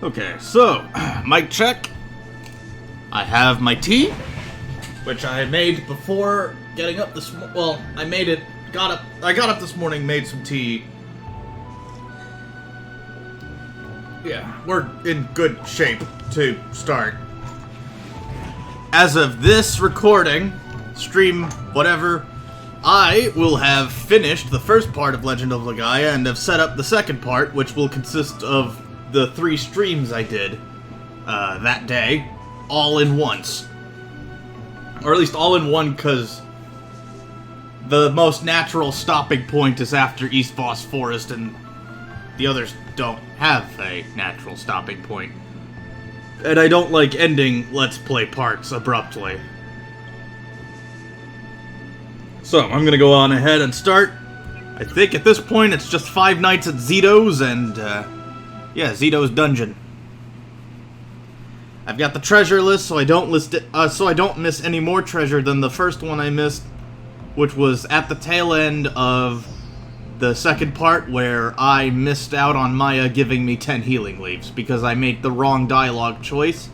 Okay, so, mic check. I have my tea, which I made before getting up this morning. Well, I made it, I got up this morning, made some tea. Yeah, we're in good shape to start. As of this recording, stream, whatever, I will have finished the first part of Legend of Legaia and have set up the second part, which will consist of the 3 streams I did that day, all in once. Or at least all in one, because the most natural stopping point is after East Voss Forest, and the others don't have a natural stopping point. And I don't like ending Let's Play parts abruptly. So, I'm gonna go on ahead and start. I think at this point it's just 5 nights at Zeto's and, yeah, Zeto's dungeon. I've got the treasure list, so I don't miss any more treasure than the first one I missed, which was at the tail end of the second part, where I missed out on Maya giving me 10 healing leaves because I made the wrong dialogue choice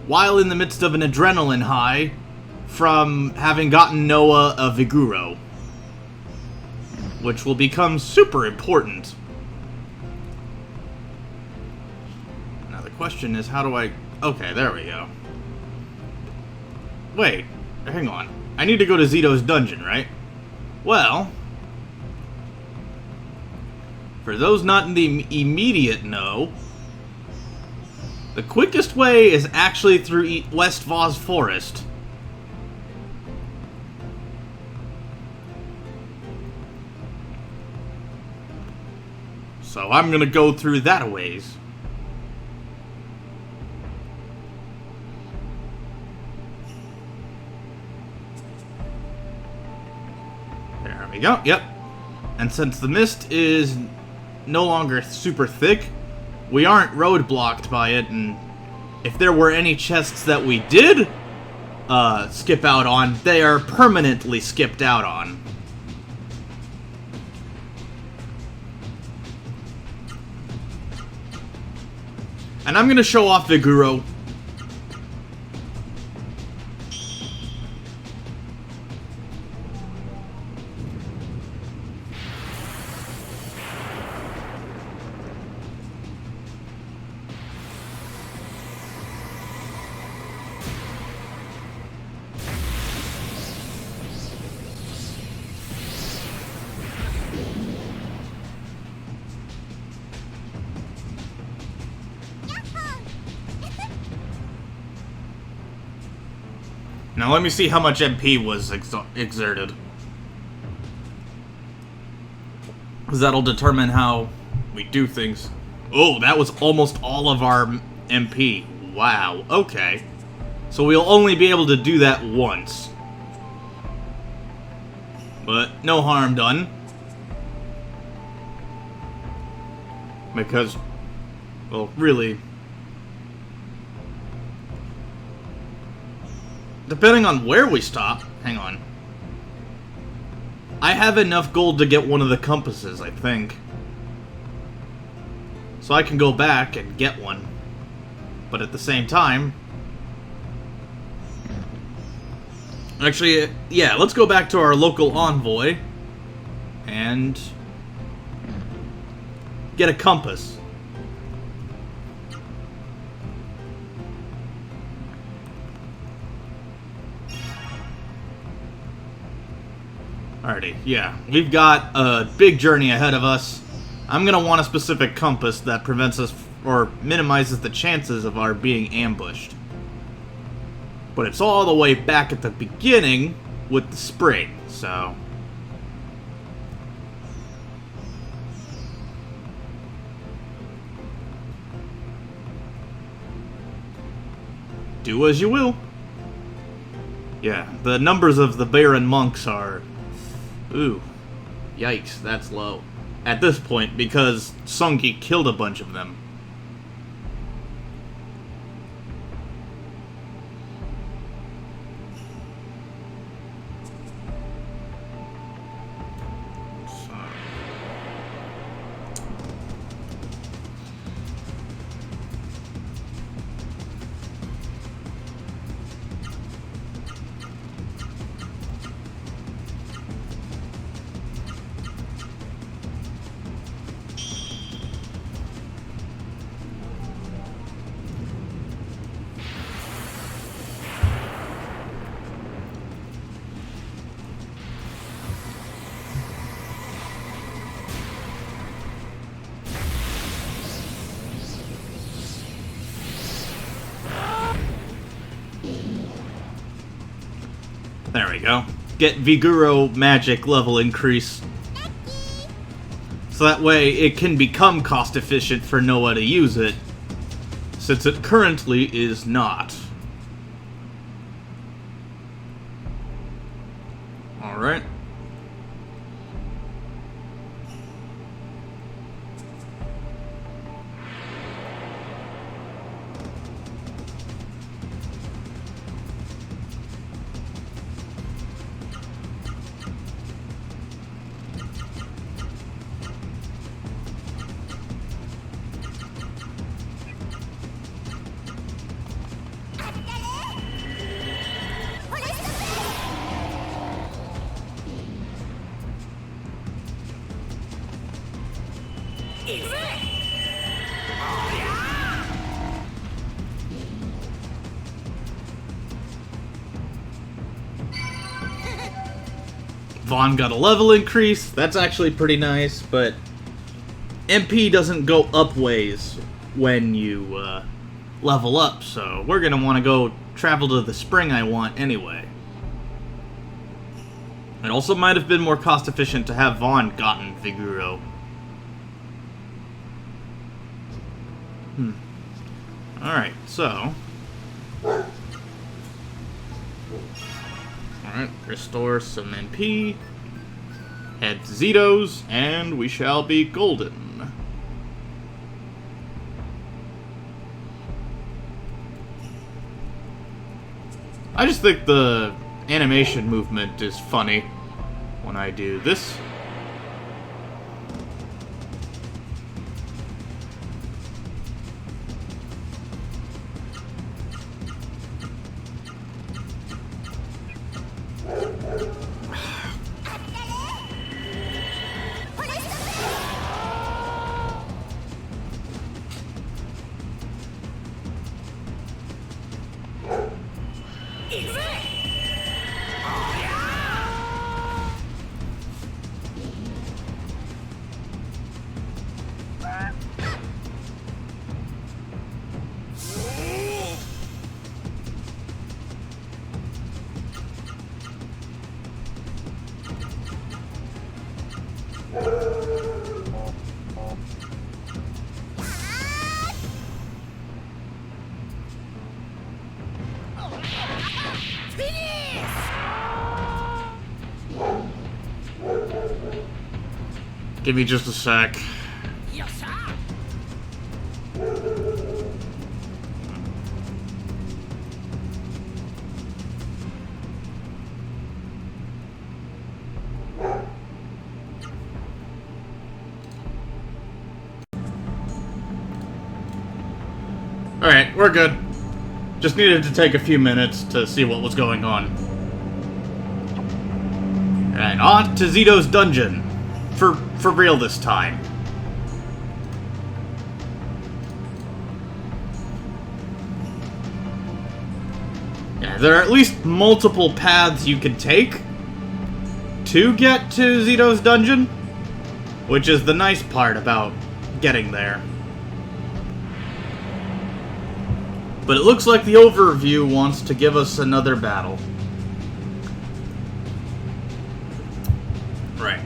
while in the midst of an adrenaline high from having gotten Noah a Viguro, which will become super important. Now the question is, how do I... Okay, there we go. Wait, hang on. I need to go to Zeto's dungeon, right? Well, for those not in the immediate know, the quickest way is actually through West Voss Forest. So I'm gonna go through that a ways. There we go, yep. And since the mist is no longer super thick, we aren't roadblocked by it, and if there were any chests that we did skip out on, they are permanently skipped out on. And I'm gonna show off Viguro. Now let me see how much MP was exerted. Because that'll determine how we do things. Oh, that was almost all of our MP. Wow, okay. So we'll only be able to do that once. But no harm done. Because, well, really... Depending on where we stop... Hang on. I have enough gold to get one of the compasses, I think. So I can go back and get one. But at the same time... Actually, yeah, let's go back to our local envoy. And... get a compass. Alrighty, yeah. We've got a big journey ahead of us. I'm gonna want a specific compass that prevents us, or minimizes the chances of our being ambushed. But it's all the way back at the beginning with the spring, so... Do as you will. Yeah, the numbers of the Baron monks are... Ooh, yikes, that's low. At this point, because Songi killed a bunch of them. There we go. Get Viguro magic level increase. So that way it can become cost efficient for Noah to use it, since it currently is not. Alright. Vaughn got a level increase. That's actually pretty nice, but MP doesn't go up ways when you level up, so we're gonna want to go travel to the spring I want anyway. It also might have been more cost efficient to have Vaughn gotten Viguro. Alright, so... Alright, restore some MP, head to Zeto's, and we shall be golden. I just think the animation movement is funny when I do this. Give me just a sec. Alright, we're good. Just needed to take a few minutes to see what was going on. And on to Zeto's dungeon. For real this time. Yeah, there are at least multiple paths you can take to get to Zeto's dungeon, which is the nice part about getting there. But it looks like the overview wants to give us another battle. Right.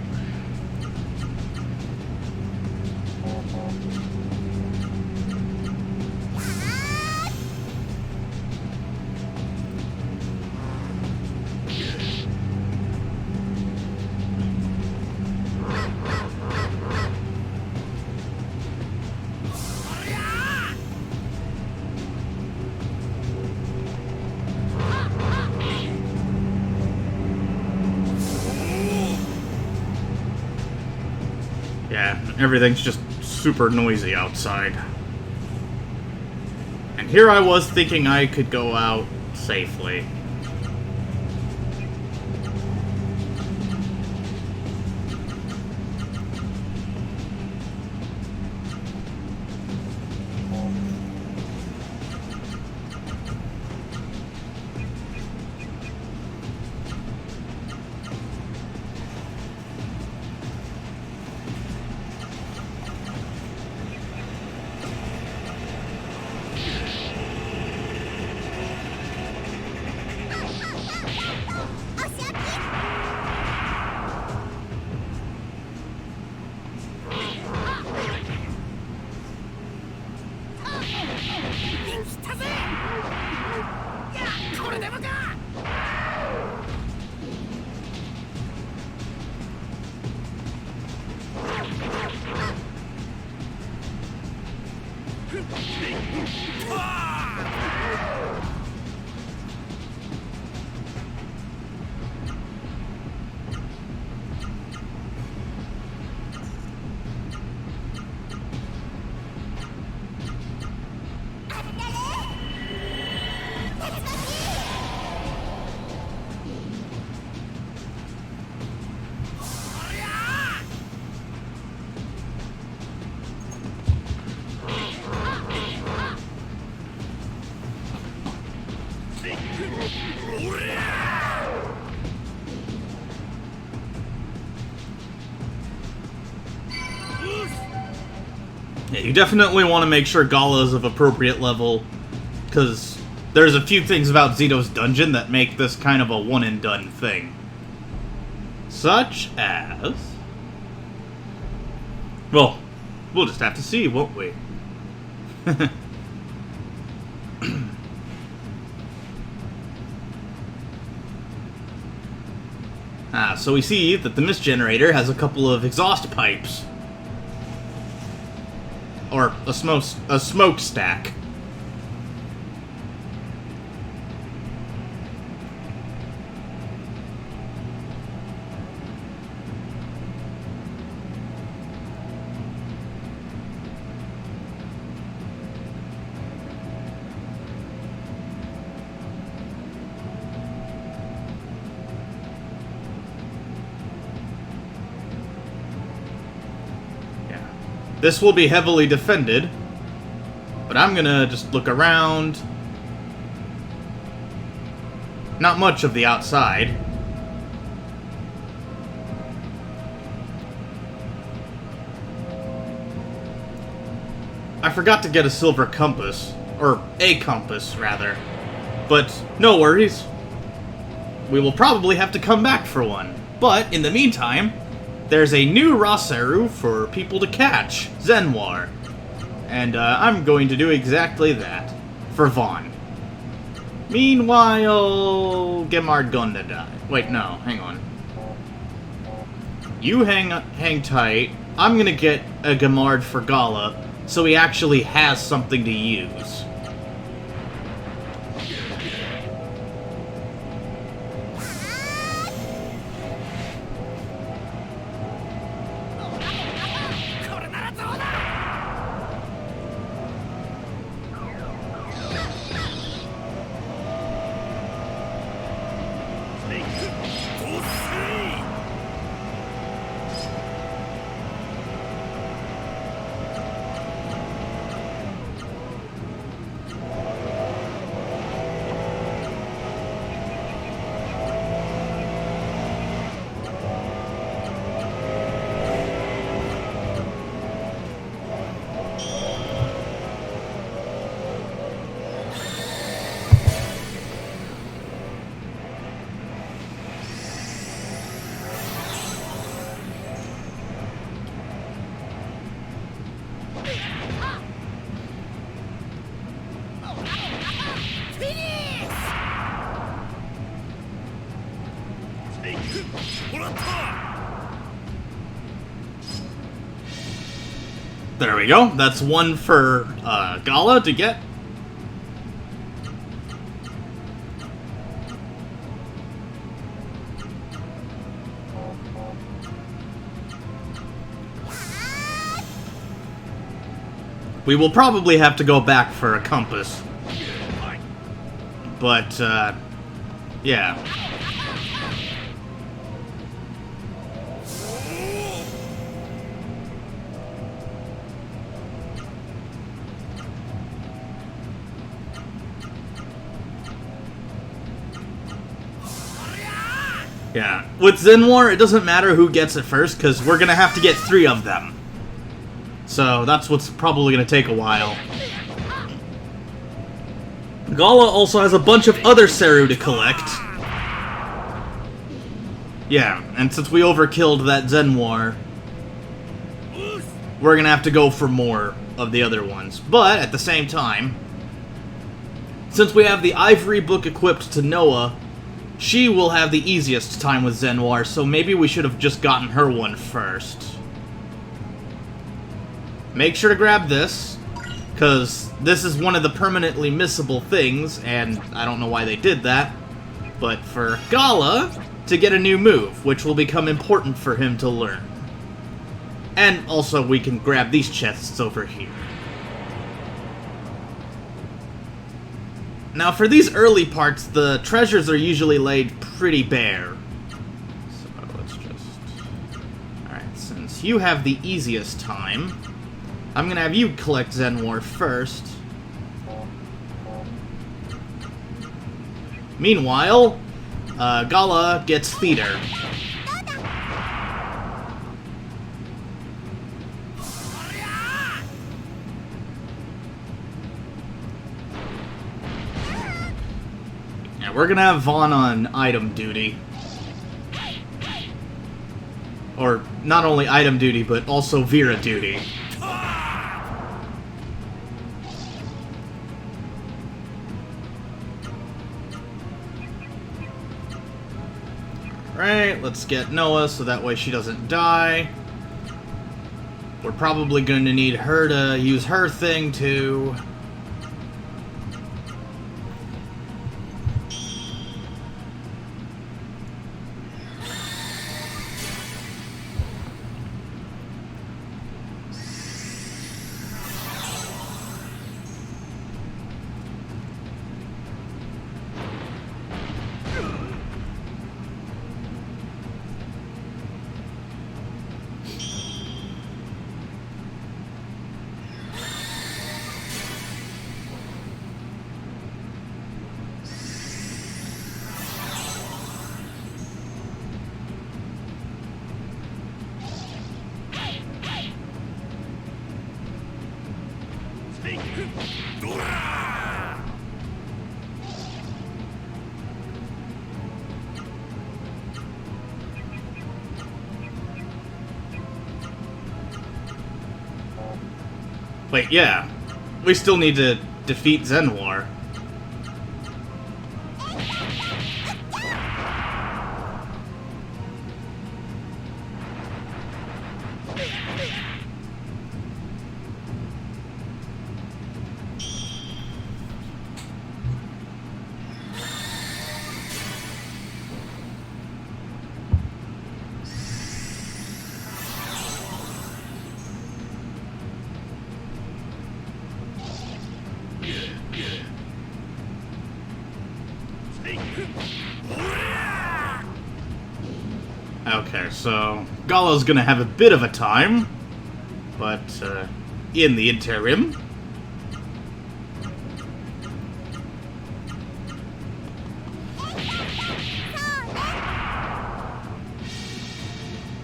Yeah, everything's just super noisy outside. And here I was thinking I could go out safely. Yeah, you definitely want to make sure Gala is of appropriate level, because there's a few things about Zeto's dungeon that make this kind of a one-and-done thing. Such as... well, we'll just have to see, won't we? So we see that the mist generator has a couple of exhaust pipes. Or a smokestack. This will be heavily defended, but I'm gonna just look around. Not much of the outside. I forgot to get a silver compass, or a compass, rather. But no worries. We will probably have to come back for one. But in the meantime, there's a new raw Seru for people to catch, Zenwar. And I'm going to do exactly that, for Vaughn. Meanwhile, Gemard gonna die. Wait, no, hang on. You hang tight. I'm gonna get a Gemard for Gala, so he actually has something to use. There we go. That's one for Gala to get. We will probably have to go back for a compass. But, yeah. Yeah, with Zenwar, it doesn't matter who gets it first, because we're going to have to get 3 of them. So that's what's probably going to take a while. Gala also has a bunch of other Seru to collect. Yeah, and since we overkilled that Zenwar, we're going to have to go for more. of the other ones. But, at the same time, since we have the Ivory Book equipped to Noah, she will have the easiest time with Zenwar, so maybe we should have just gotten her one first. Make sure to grab this, because this is one of the permanently missable things, and I don't know why they did that. But for Gala to get a new move, which will become important for him to learn. And also we can grab these chests over here. Now for these early parts, the treasures are usually laid pretty bare. So let's just... Alright, since you have the easiest time, I'm gonna have you collect Zenwar first. Meanwhile, Gala gets Theater. Yeah, we're gonna have Vaughn on item duty. Or, not only item duty, but also Vera duty. Right, let's get Noah so that way she doesn't die. We're probably going to need her to use her thing too. Wait, yeah. We still need to defeat Zenwar. Okay, so Gala's gonna have a bit of a time, but in the interim,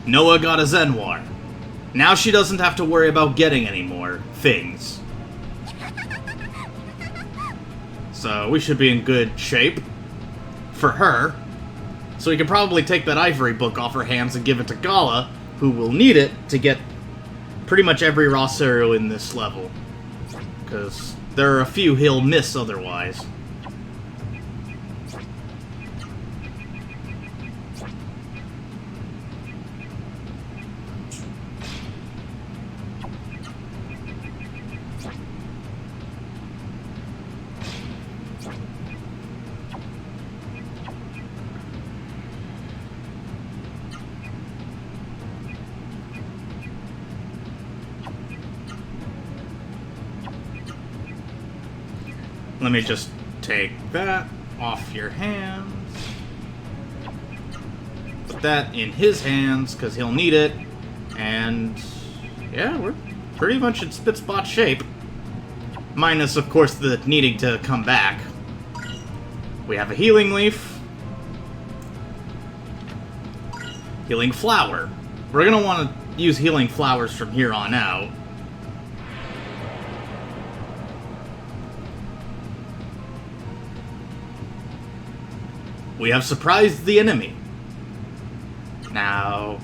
Noah got a Zenwar. Now she doesn't have to worry about getting any more things. So we should be in good shape for her. So we can probably take that Ivory Book off her hands and give it to Gala, who will need it to get pretty much every raw Seru in this level. Because there are a few he'll miss otherwise. Let me just take that off your hands. Put that in his hands, because he'll need it. And yeah, we're pretty much in spit-spot shape. Minus, of course, the needing to come back. We have a Healing Leaf. Healing Flower. We're going to want to use Healing Flowers from here on out. We have surprised the enemy. Now,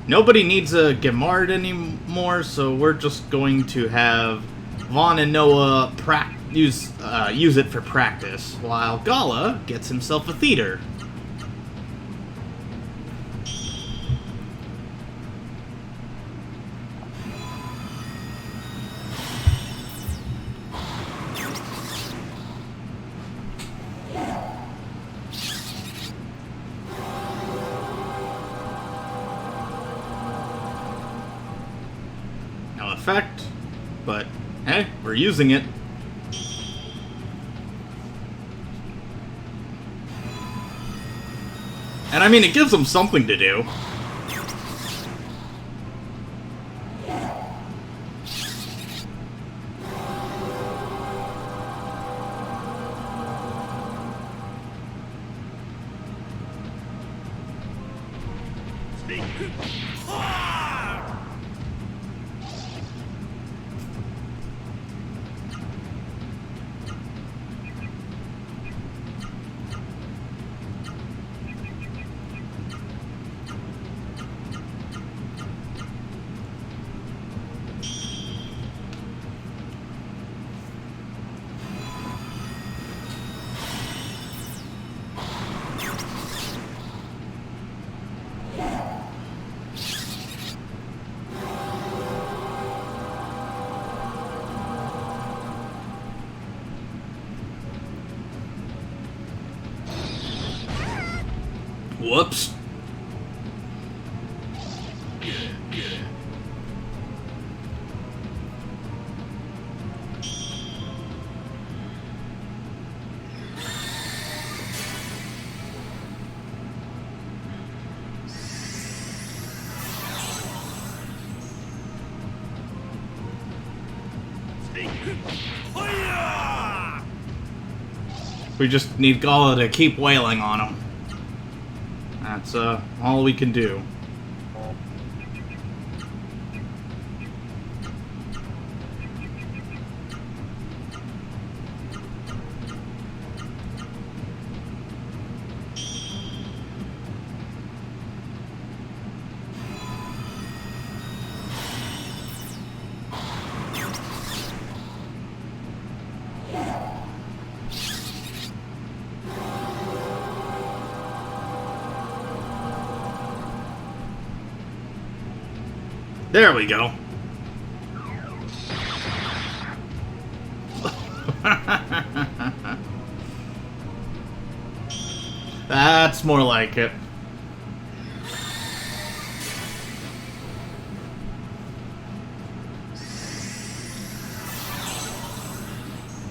Nobody needs a Gemard anymore, so we're just going to have Vaughn and Noah use it for practice, while Gala gets himself a theater. No effect, but hey, we're using it. And I mean, it gives them something to do. Whoops. We just need Gala to keep wailing on him. That's all we can do. There we go. That's more like it.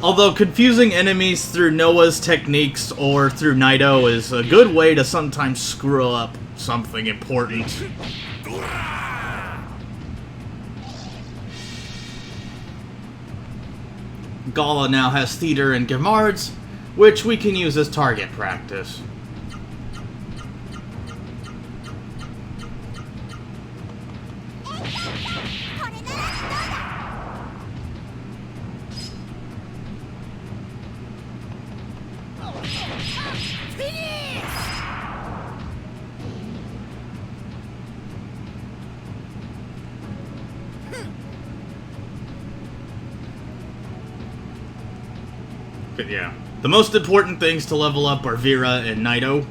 Although confusing enemies through Noah's techniques or through Naito is a good way to sometimes screw up something important. Gala now has theater and Gemards, which we can use as target practice. But yeah, the most important things to level up are Vera and Naito.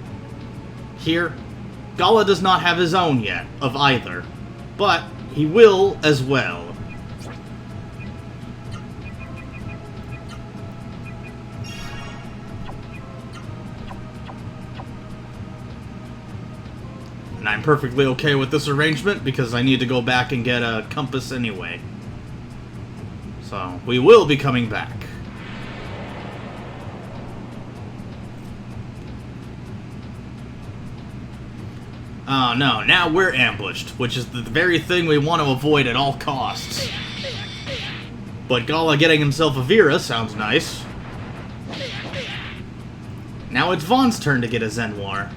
Here, Gala does not have his own yet, of either, but he will as well. And I'm perfectly okay with this arrangement because I need to go back and get a compass anyway. So, we will be coming back. Oh no, now we're ambushed, which is the very thing we want to avoid at all costs. But Gala getting himself a Vera sounds nice. Now it's Vaughn's turn to get a Zenwar.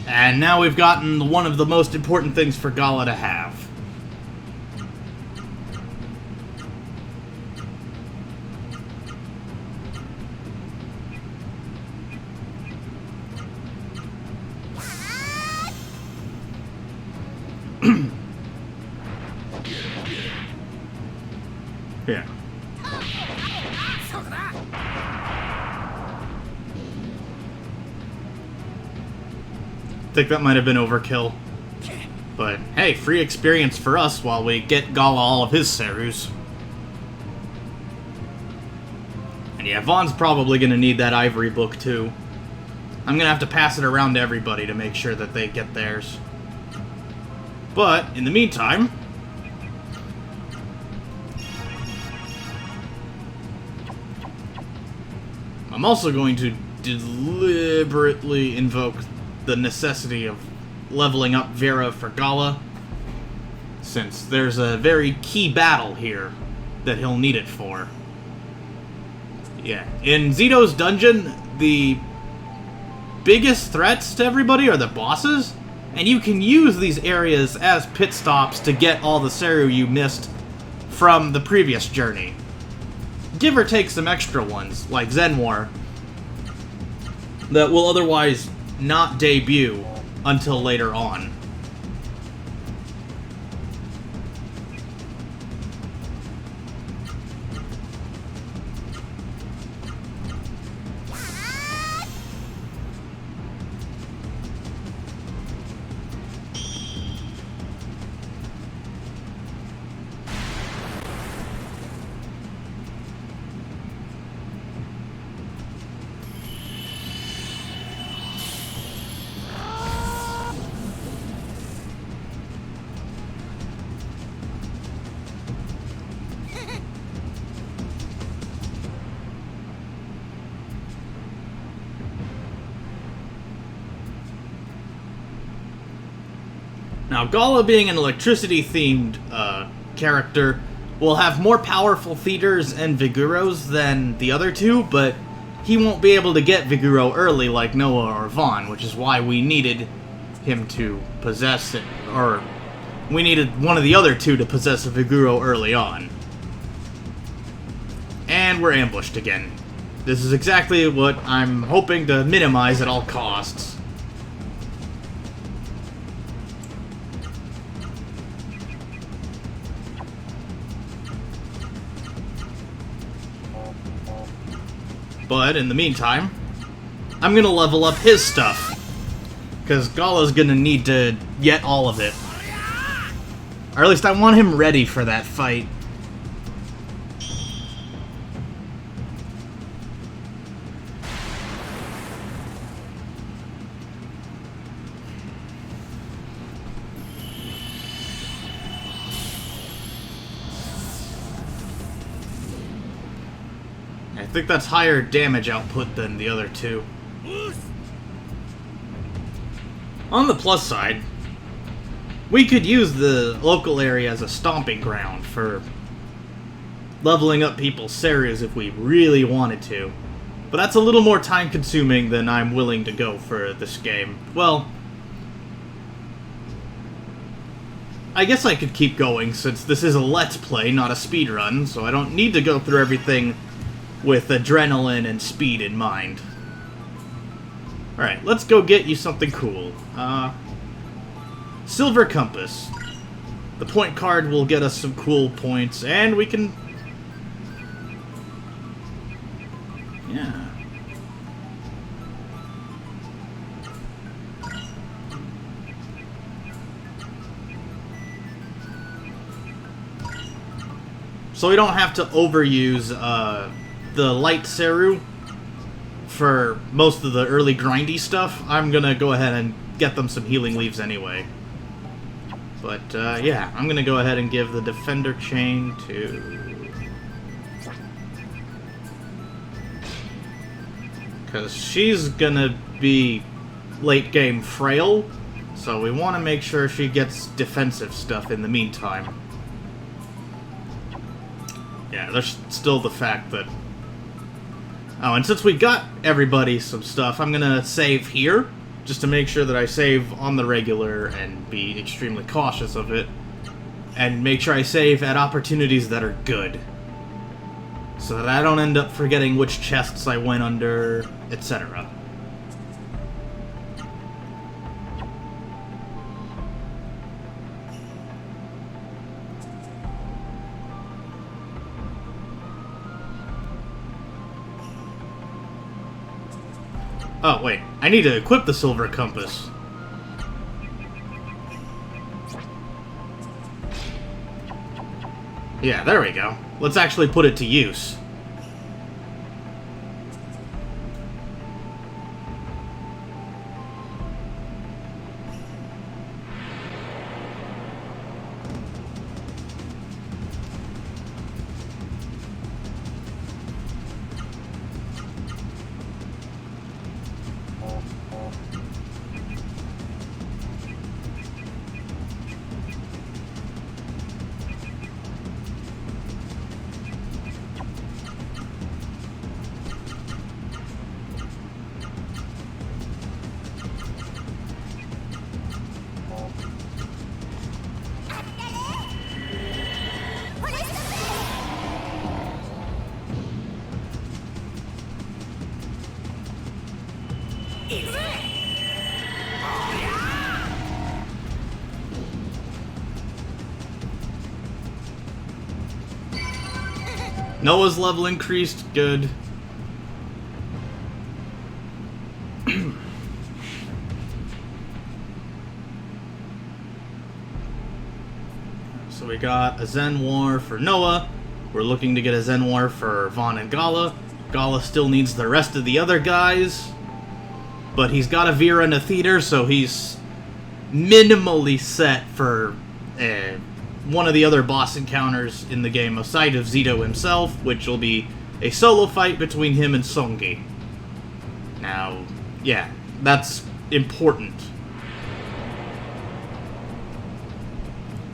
And now we've gotten one of the most important things for Gala to have. Yeah. I think that might have been overkill. But hey, free experience for us while we get Gala all of his Serus. And yeah, Vaughn's probably going to need that ivory book too. I'm going to have to pass it around to everybody to make sure that they get theirs. But, in the meantime... I'm also going to deliberately invoke the necessity of leveling up Vera for Gala, since there's a very key battle here that he'll need it for. Yeah, in Zeto's dungeon, the biggest threats to everybody are the bosses, and you can use these areas as pit stops to get all the Seru you missed from the previous journey. Give or take some extra ones, like Zenwar, that will otherwise not debut until later on. Now, Gala being an electricity-themed character will have more powerful theaters and Viguros than the other two, but he won't be able to get Viguro early like Noah or Vaughn, which is why we needed him to possess it, or we needed one of the other two to possess a Viguro early on. And we're ambushed again. This is exactly what I'm hoping to minimize at all costs. But in the meantime, I'm gonna level up his stuff. Because Gala's gonna need to get all of it. Or at least I want him ready for that fight. I think that's higher damage output than the other two. On the plus side, we could use the local area as a stomping ground for leveling up people's Serus if we really wanted to. But that's a little more time consuming than I'm willing to go for this game. Well, I guess I could keep going since this is a Let's Play, not a speedrun, so I don't need to go through everything with adrenaline and speed in mind. Alright, let's go get you something cool. Silver Compass. The point card will get us some cool points, and we can... yeah. So we don't have to overuse, the light Seru for most of the early grindy stuff. I'm gonna go ahead and get them some healing leaves anyway. But, yeah, I'm gonna go ahead and give the Defender Chain to... because she's gonna be late game frail, so we want to make sure she gets defensive stuff in the meantime. Yeah, there's still the fact that... oh, and since we got everybody some stuff, I'm gonna save here, just to make sure that I save on the regular and be extremely cautious of it, and make sure I save at opportunities that are good, so that I don't end up forgetting which chests I went under, etc. Oh, wait. I need to equip the Silver Compass. Yeah, there we go. Let's actually put it to use. Noah's level increased, good. So we got a Zen War for Noah. We're looking to get a Zen War for Vaughn and Gala. Gala still needs the rest of the other guys. But he's got a Vera and a Theater, so he's minimally set for one of the other boss encounters in the game, aside of Zeto himself, which will be a solo fight between him and Songi. Now, yeah, that's important.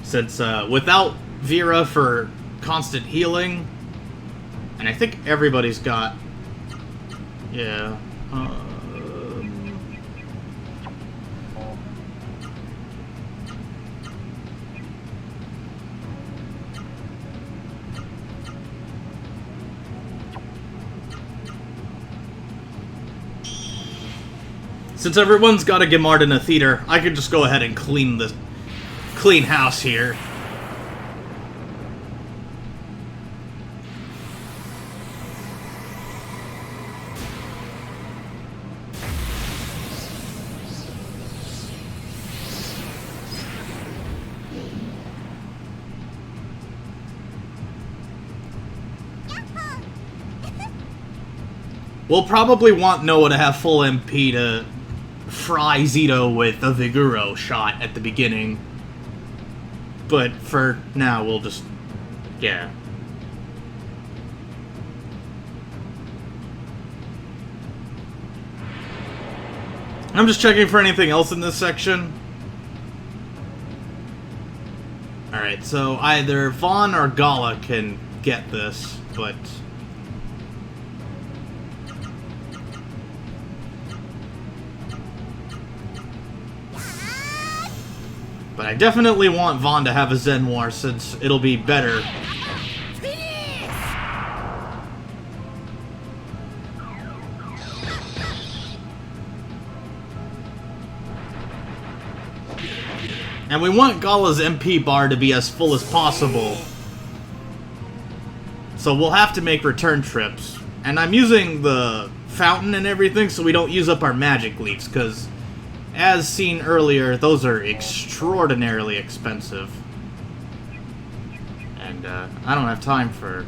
Since without Vera for constant healing, and I think everybody's got... yeah... Since everyone's got a Gemard in a theater, I could just go ahead and clean house here. We'll probably want Noah to have full MP to fry Zeto with a Viguro shot at the beginning. But for now, we'll just... yeah. I'm just checking for anything else in this section. Alright, so either Vaughn or Gala can get this, but... but I definitely want Vaughn to have a Zen War, since it'll be better. And we want Gala's MP bar to be as full as possible. So we'll have to make return trips. And I'm using the fountain and everything so we don't use up our magic leaves, because... as seen earlier, those are extraordinarily expensive. And, I don't have time for...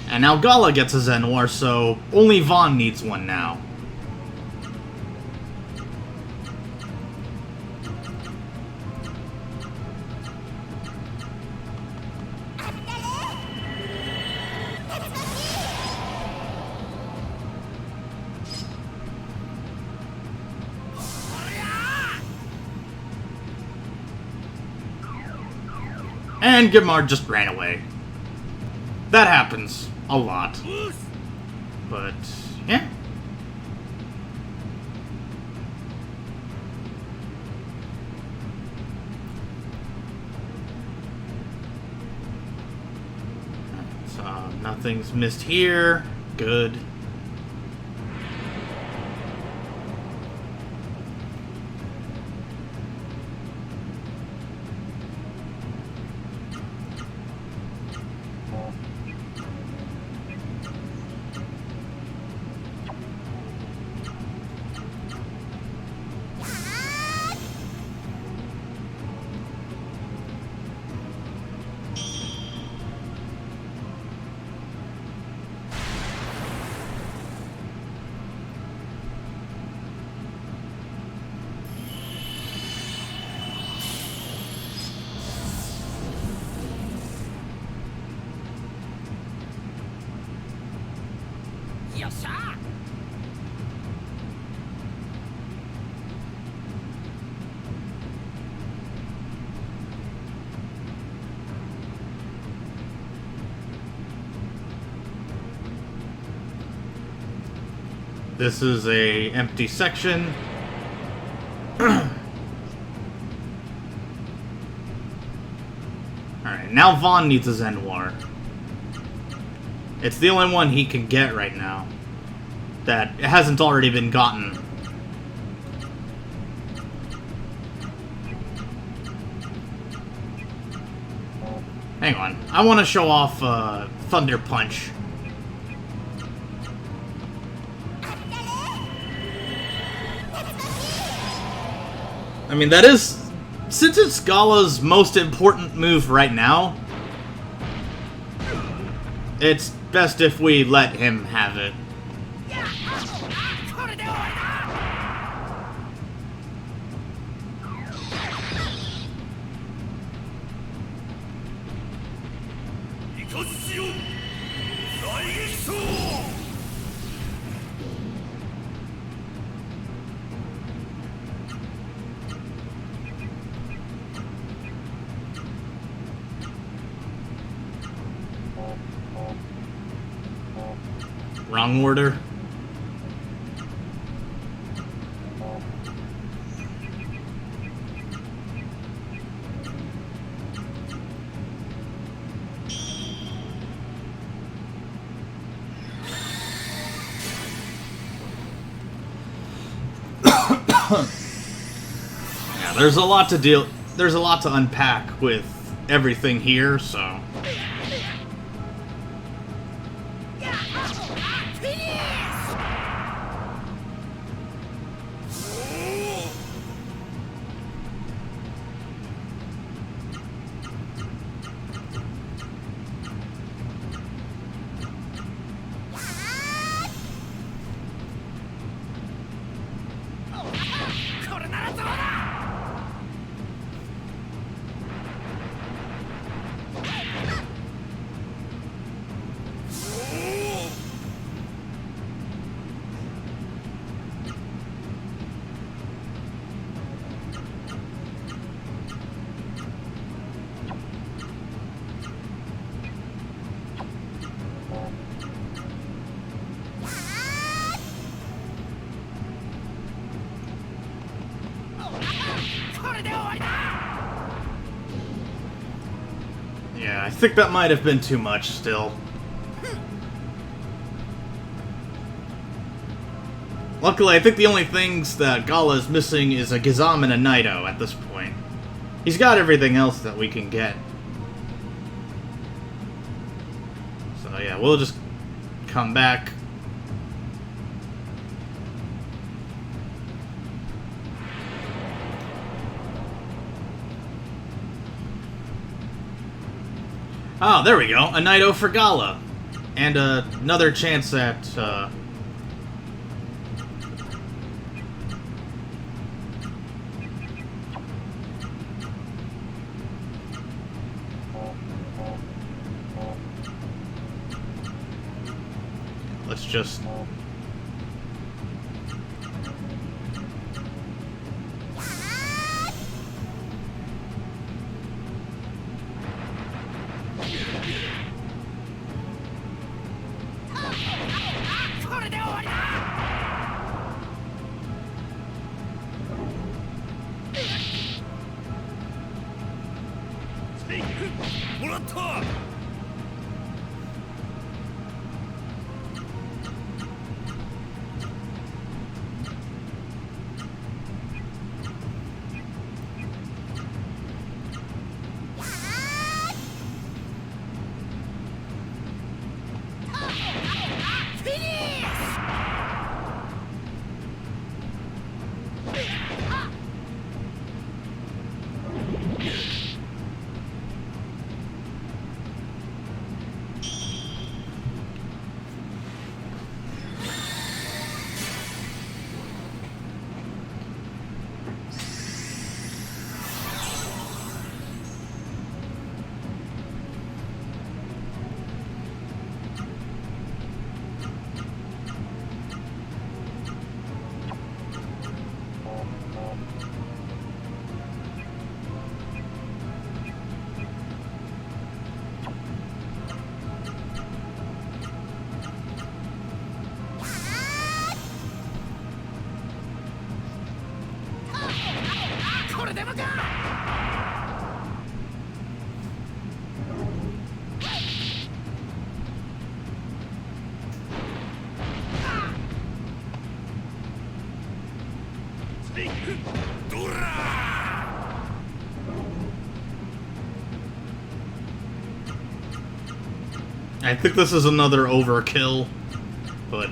and now Gala gets a Zen War, so only Vaughn needs one now. And Gemard just ran away. That happens a lot. But, yeah. So, nothing's missed here. Good. This is a empty section. Alright, now Vaughn needs a Zen War. It's the only one he can get right now that hasn't already been gotten. Hang on, I want to show off Thunder Punch. I mean, that is... since it's Gala's most important move right now, it's best if we let him have it. wrong order. Yeah, there's a lot to unpack with everything here, so. Yeah, I think that might have been too much still. Luckily, I think the only things that Gala is missing is a Gizam and a Naito at this point. He's got everything else that we can get. So yeah, we'll just come back. Oh, there we go. A Naito for Gala. And another chance at, let's just... I think this is another overkill, but...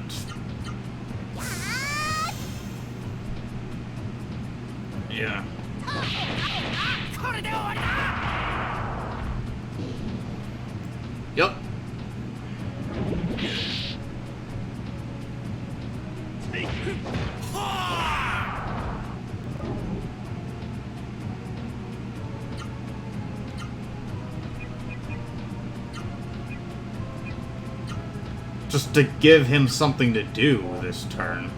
yeah. Yep. Just to give him something to do this turn.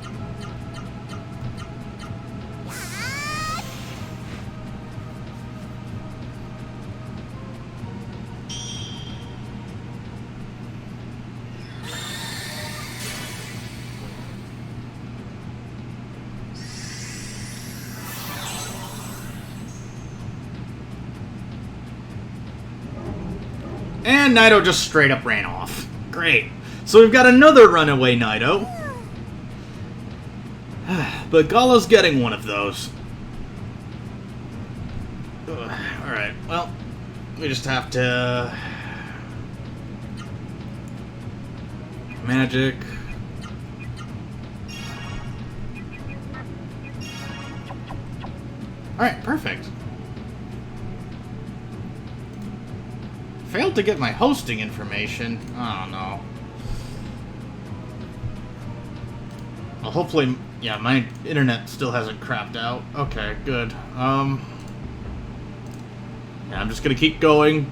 And Naito just straight up ran off. Great. So we've got another runaway Naito. But Gala's getting one of those. Alright, well, we just have to... Magic. Alright, perfect. Failed to get my hosting information. Oh no. Well, hopefully, yeah, my internet still hasn't crapped out. Okay, good. Yeah, I'm just gonna keep going.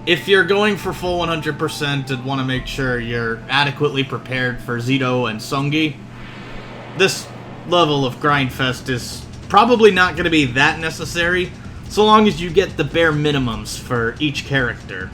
If you're going for full 100% and want to make sure you're adequately prepared for Zeto and Songi, this level of Grindfest is probably not going to be that necessary, so long as you get the bare minimums for each character.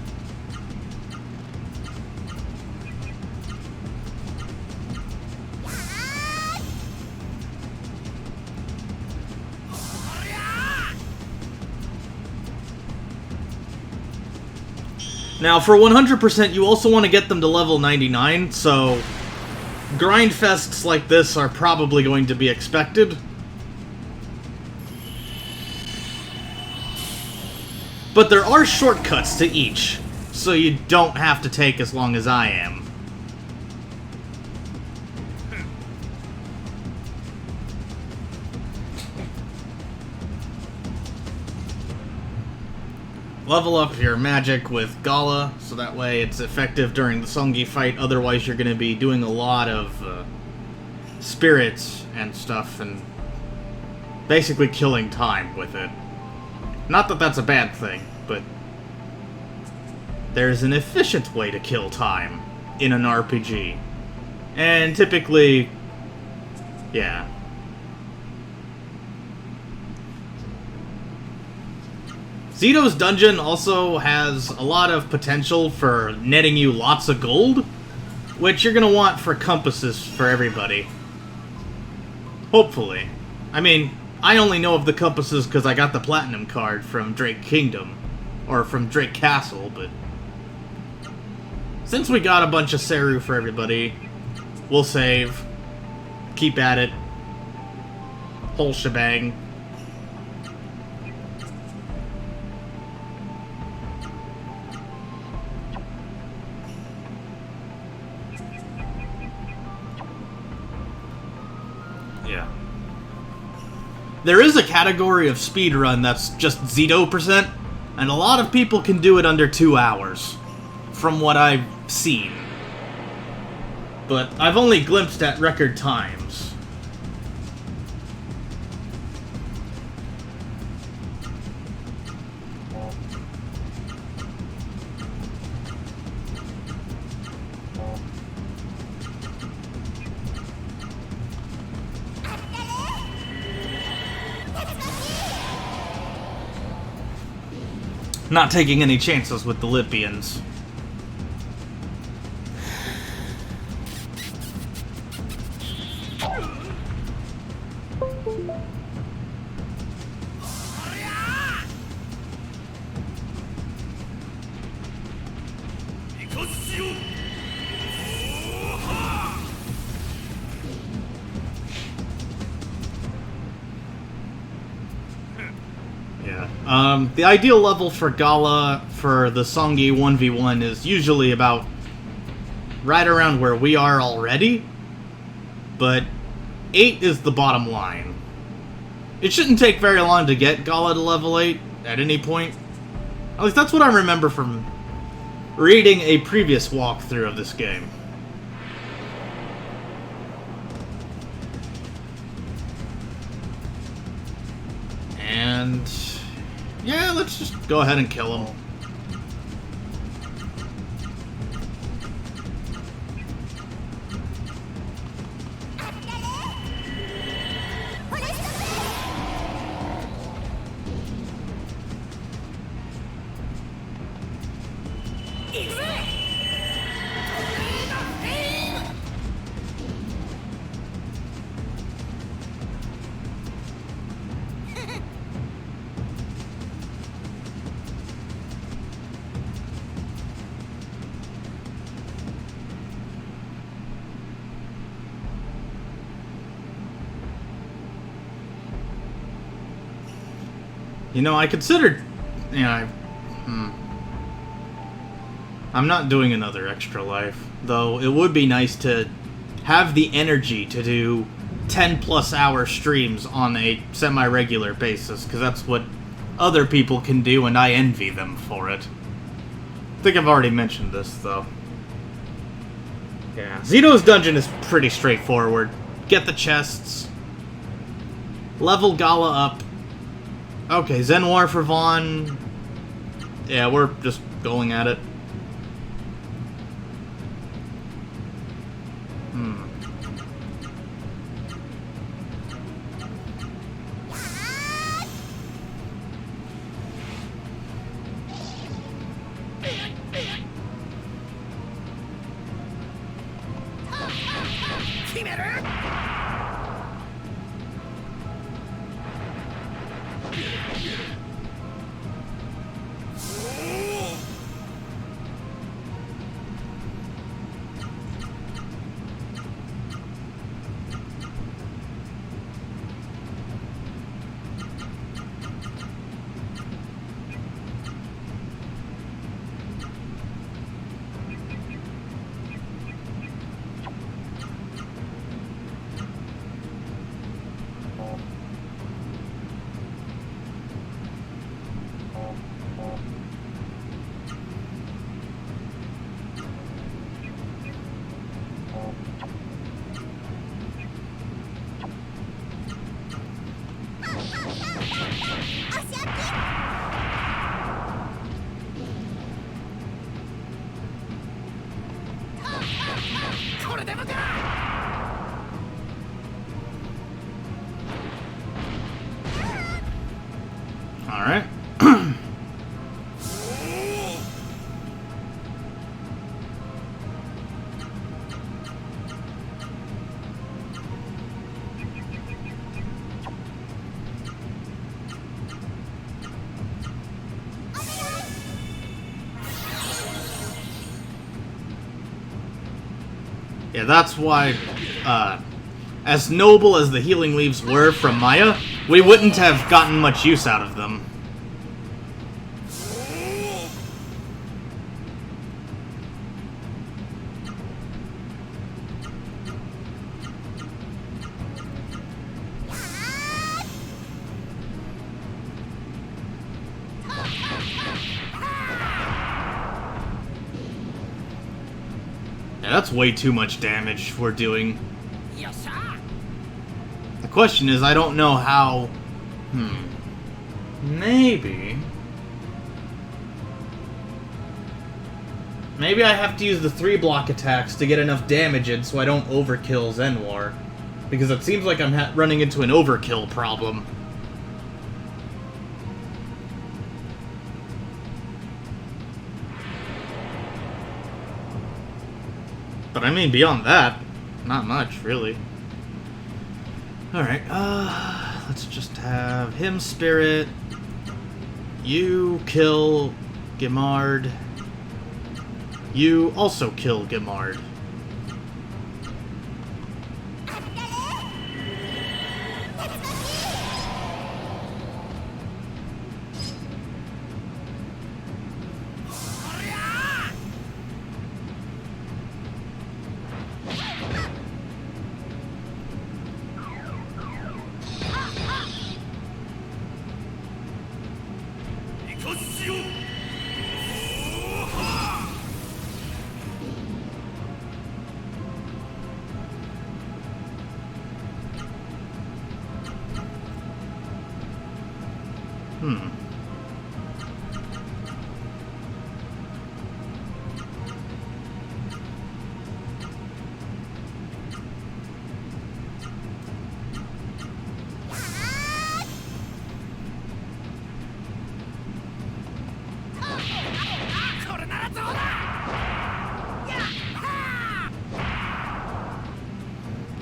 Now, for 100%, you also want to get them to level 99, so Grindfests like this are probably going to be expected. But there are shortcuts to each, so you don't have to take as long as I am. Level up your magic with Gala, so that way it's effective during the Songi fight. Otherwise, you're going to be doing a lot of spirits and stuff, and basically killing time with it. Not that that's a bad thing, but there's an efficient way to kill time in an RPG. And typically, yeah. Zeto's dungeon also has a lot of potential for netting you lots of gold, which you're going to want for compasses for everybody. Hopefully. I mean, I only know of the compasses because I got the platinum card from Drake Kingdom, or from Drake Castle, but since we got a bunch of Seru for everybody, we'll save, keep at it, whole shebang. Yeah. There is a category of speedrun that's just Zeto%, and a lot of people can do it under 2 hours, from what I've seen. But I've only glimpsed at record times. Not taking any chances with the Lipians. The ideal level for Gala for the Songi 1v1 is usually about right around where we are already, but 8 is the bottom line. It shouldn't take very long to get Gala to level 8 at any point. At least that's what I remember from reading a previous walkthrough of this game. And yeah, let's just go ahead and kill him. You know, I considered... Yeah, I'm not doing another extra life, though it would be nice to have the energy to do 10+ hour streams on a semi-regular basis, because that's what other people can do, and I envy them for it. I think I've already mentioned this, though. Yeah, Zeto's dungeon is pretty straightforward. Get the chests. Level Gala up. Okay, Zen War for Vaughn. Yeah, we're just going at it. Alright. Yeah, that's why, as noble as the healing leaves were from Maya, we wouldn't have gotten much use out of them. Yeah, that's way too much damage we're doing. The question is, I don't know how... Maybe I have to use the 3-block attacks to get enough damage in so I don't overkill Zen War. Because it seems like I'm running into an overkill problem. But I mean, beyond that, not much, really. Alright, let's just have him spirit. You kill Gimard. You also kill Gimard.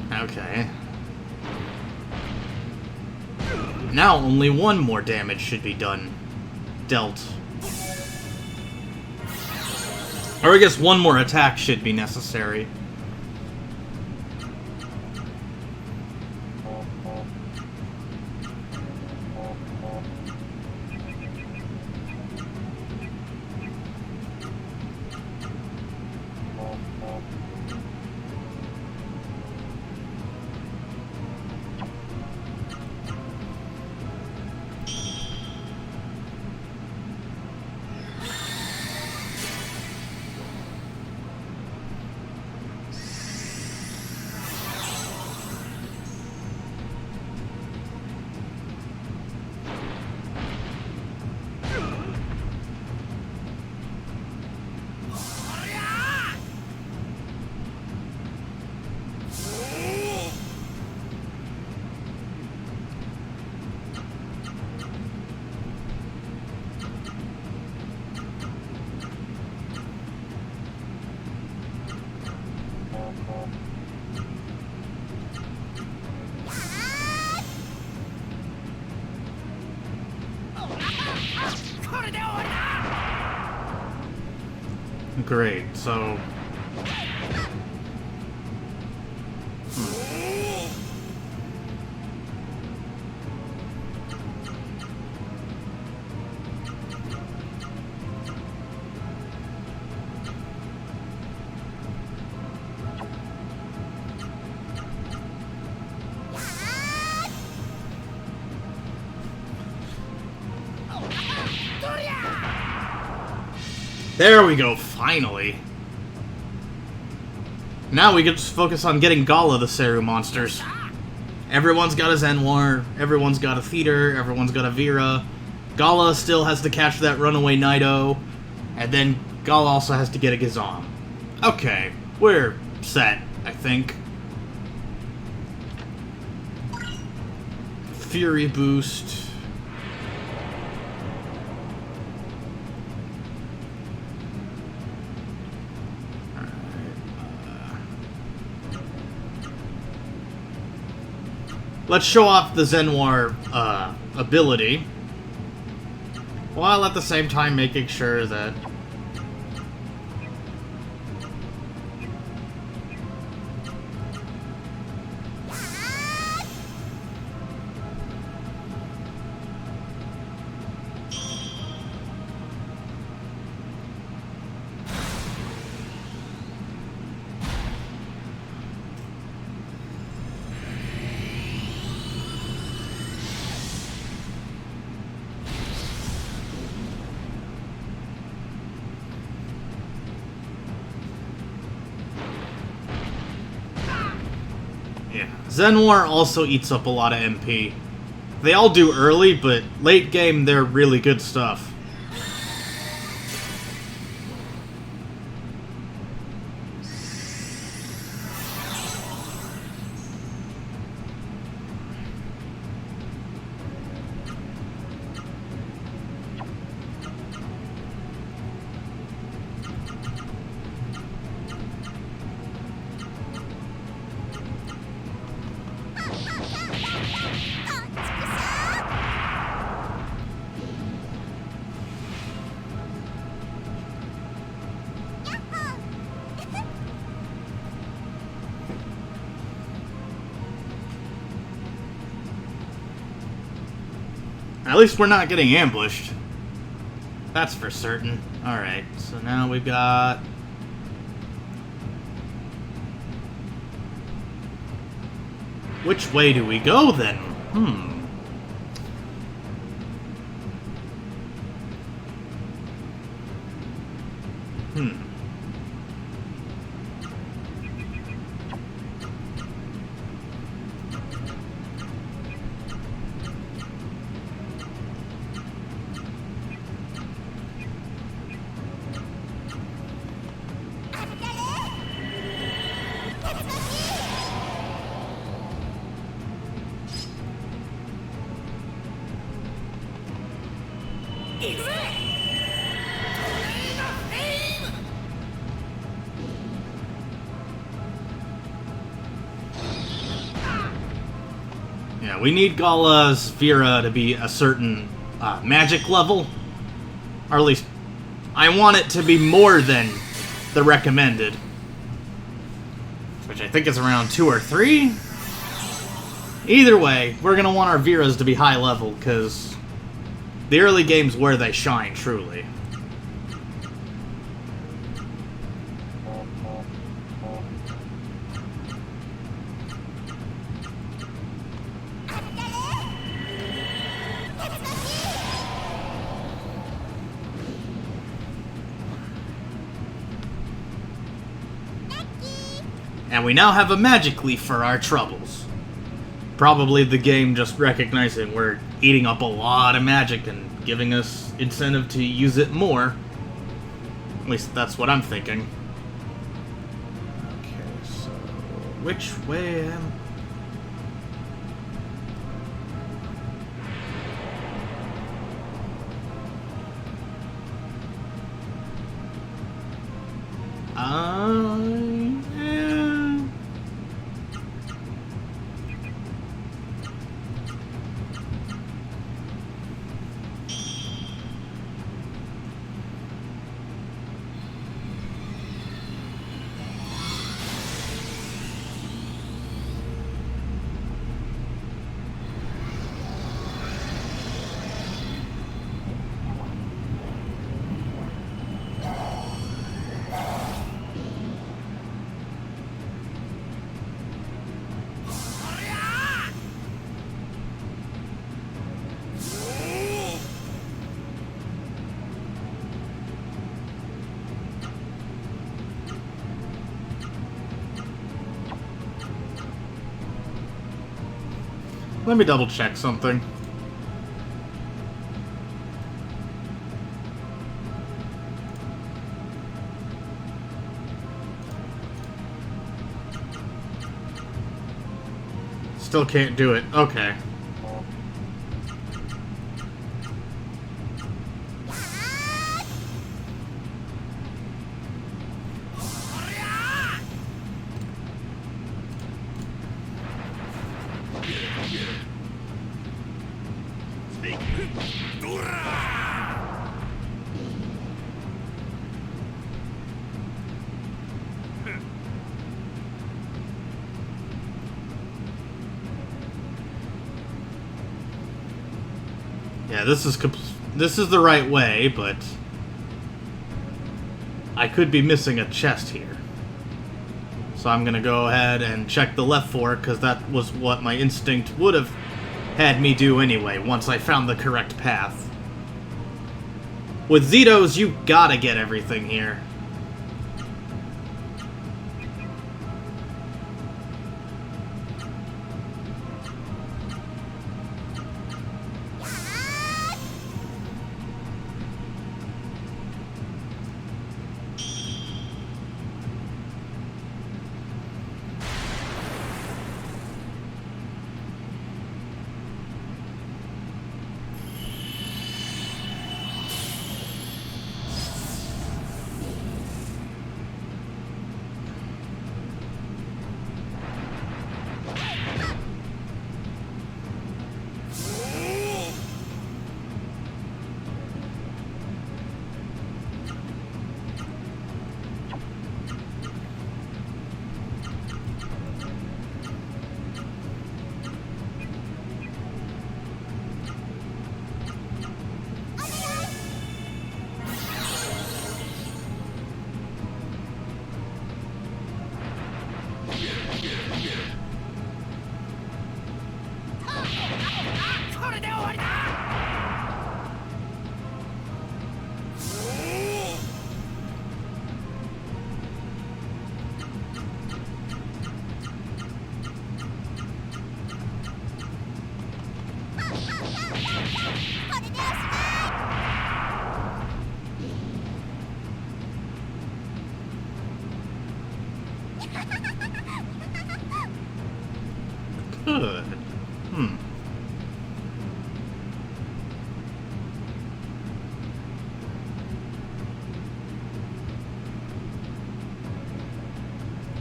Okay. Now only one more damage should be dealt. Or I guess one more attack should be necessary. great, so... There we go, finally. Now we can just focus on getting Gala the Seru monsters. Everyone's got a Zenwar, everyone's got a Theater, everyone's got a Vera. Gala still has to catch that runaway Nido, and then Gala also has to get a Gazam. Okay, we're set, I think. Fury boost. Let's show off the Zenwar ability, while at the same time making sure that... Yeah, Zenwar also eats up a lot of MP. They all do early, but late game, they're really good stuff. At least we're not getting ambushed. That's for certain. Alright, so now we've got... Which way do we go, then? Yeah, we need Gala's Vera to be a certain magic level. Or at least, I want it to be more than the recommended. Which I think is around 2 or 3. Either way, we're going to want our Veras to be high level, because the early game's where they shine, truly. And we now have a magic leaf for our troubles. Probably the game just recognizing we're eating up a lot of magic and giving us incentive to use it more. At least that's what I'm thinking. Okay, so... which way am... Let me double check something. Still can't do it. Okay. Yeah, this is the right way, but I could be missing a chest here. So I'm gonna go ahead and check the left fork, because that was what my instinct would have had me do anyway, once I found the correct path. With Zetos, you gotta get everything here. Good.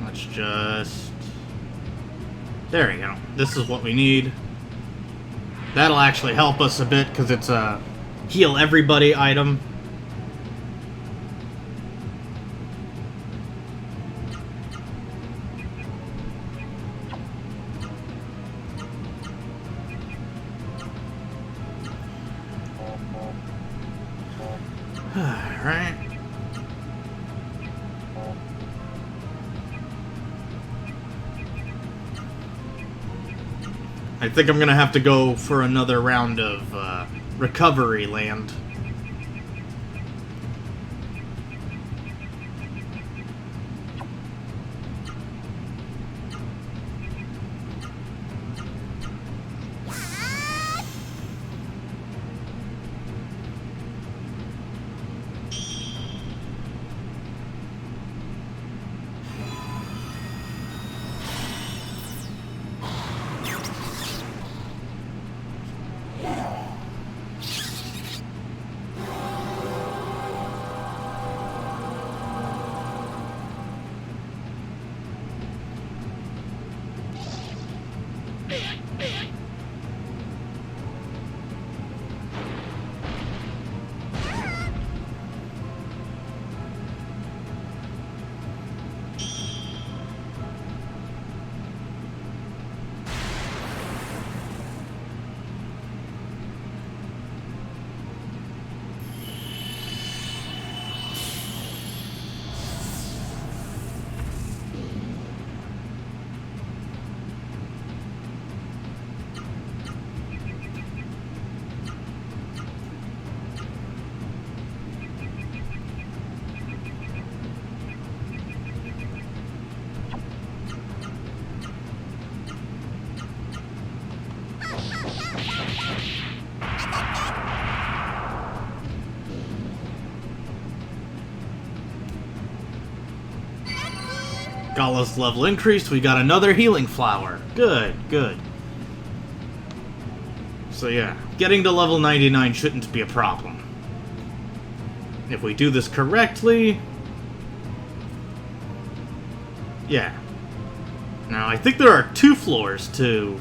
Let's just... There we go. This is what we need. That'll actually help us a bit, because it's a heal everybody item. Alright. I think I'm gonna have to go for another round of recovery land. Gala's level increased. We got another healing flower. Good, good. So yeah, getting to level 99 shouldn't be a problem. If we do this correctly... Yeah. Now, I think there are 2 floors to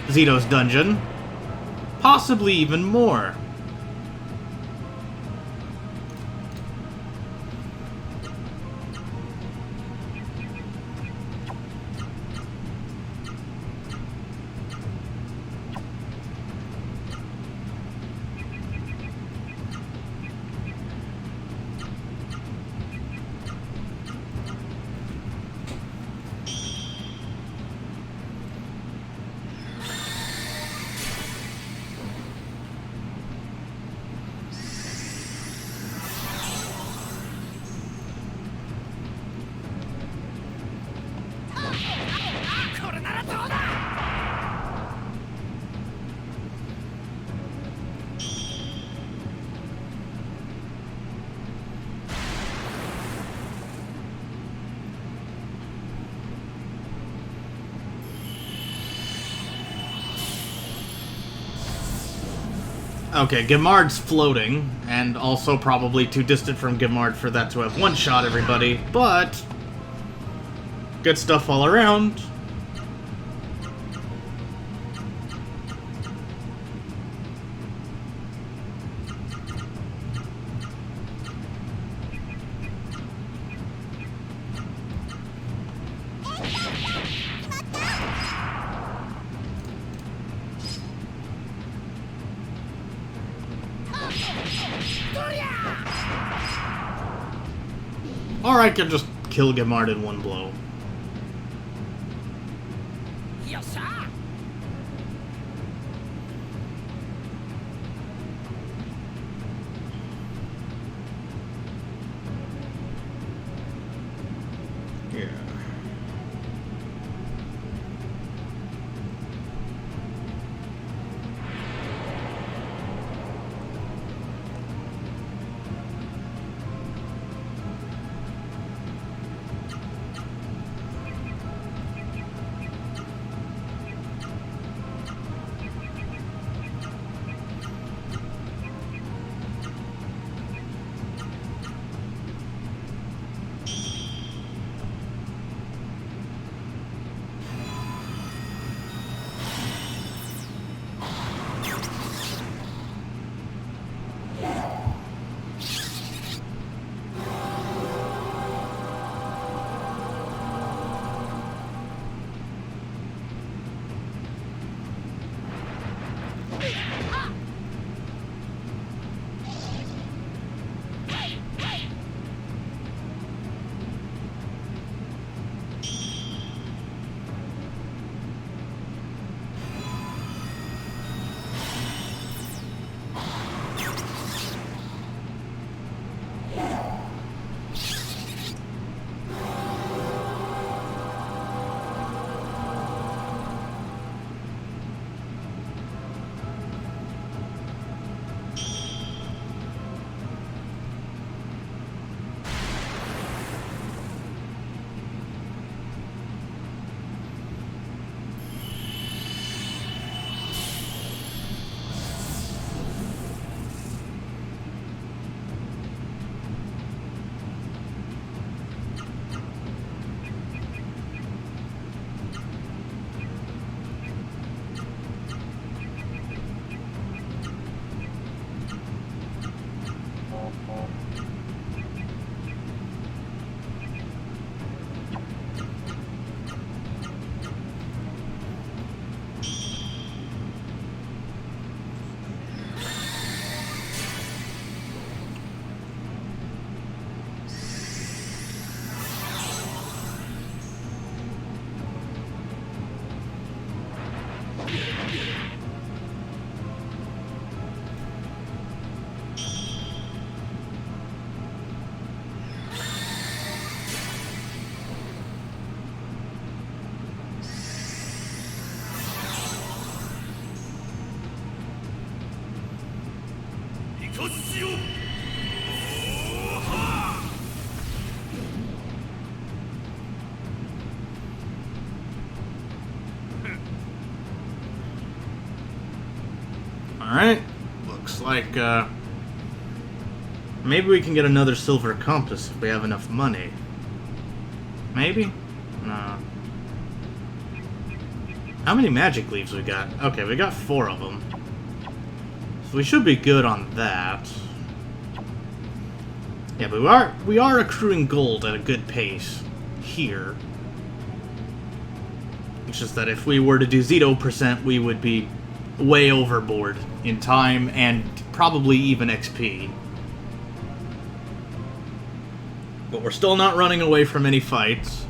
Zeto's dungeon. Possibly even more. Okay, Gimard's floating, and also probably too distant from Gimard for that to have one-shot everybody, but... good stuff all around. Or I could just kill Gimard in one blow. Yeah. Alright. Looks like, maybe we can get another silver compass if we have enough money. Maybe? No. How many magic leaves we got? Okay, we got 4 of them. So we should be good on that. Yeah, but we are accruing gold at a good pace here. It's just that if we were to do Zeto%, we would be way overboard in time and probably even XP. But we're still not running away from any fights.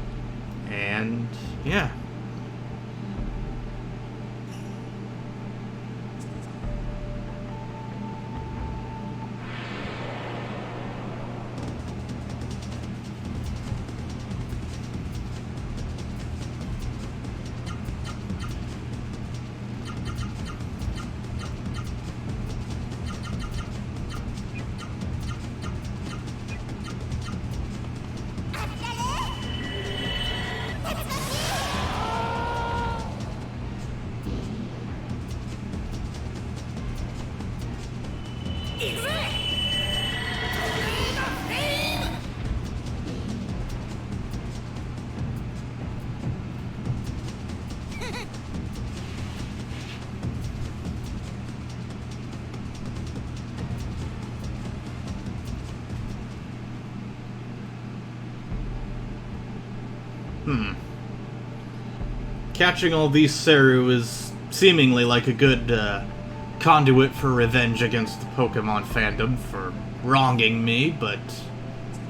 And yeah. Catching all these Seru is seemingly like a good conduit for revenge against the Pokemon fandom for wronging me, but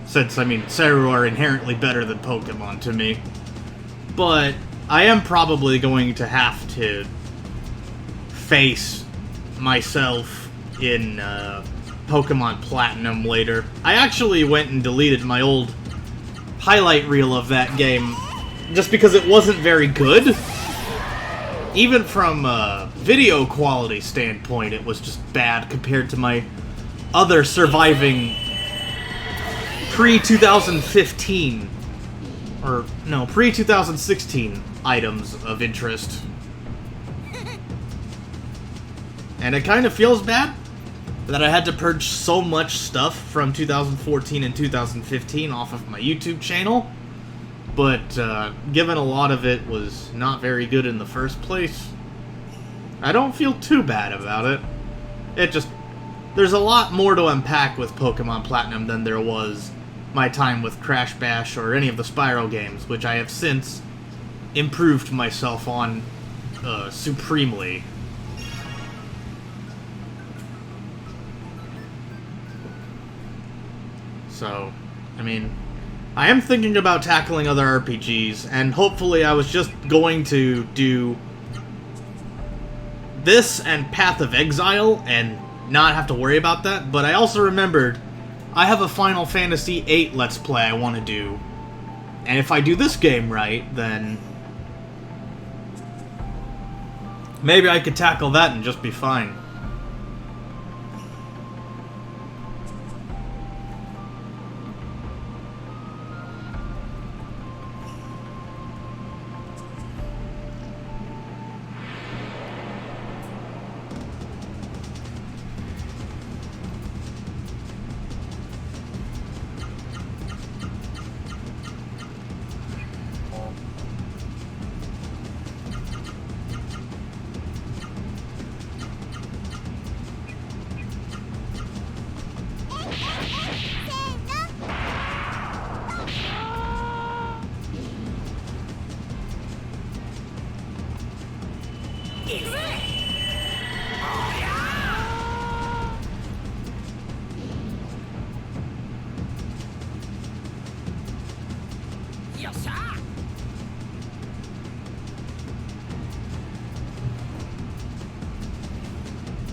since, I mean, Seru are inherently better than Pokemon to me. But I am probably going to have to face myself in Pokemon Platinum later. I actually went and deleted my old highlight reel of that game just because it wasn't very good. Even from a video quality standpoint, it was just bad compared to my other surviving pre-2015, or no, pre-2016 items of interest. And it kind of feels bad that I had to purge so much stuff from 2014 and 2015 off of my YouTube channel. But, given a lot of it was not very good in the first place, I don't feel too bad about it. It just... there's a lot more to unpack with Pokemon Platinum than there was my time with Crash Bash or any of the Spyro games, which I have since improved myself on, supremely. So, I mean... I am thinking about tackling other RPGs, and hopefully I was just going to do this and Path of Exile and not have to worry about that, but I also remembered I have a Final Fantasy VIII Let's Play I want to do, and if I do this game right, then maybe I could tackle that and just be fine.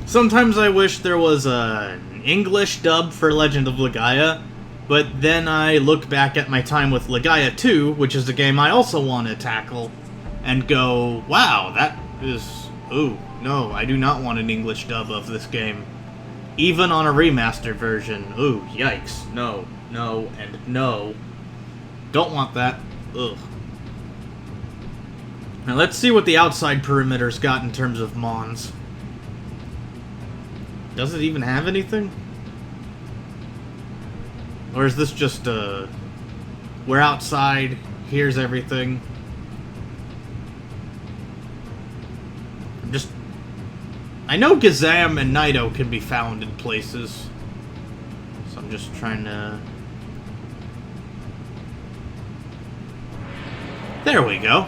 Sometimes I wish there was an English dub for Legend of Legaia, but then I look back at my time with Legaia 2, which is a game I also want to tackle, and go, wow, that is... ooh, no, I do not want an English dub of this game. Even on a remastered version. Ooh, yikes. No, no, and no. Don't want that. Ugh. Now let's see what the outside perimeter's got in terms of Mons. Does it even have anything? Or is this just, we're outside, here's everything? I know Gazam and Naito can be found in places. So I'm just trying to... There we go.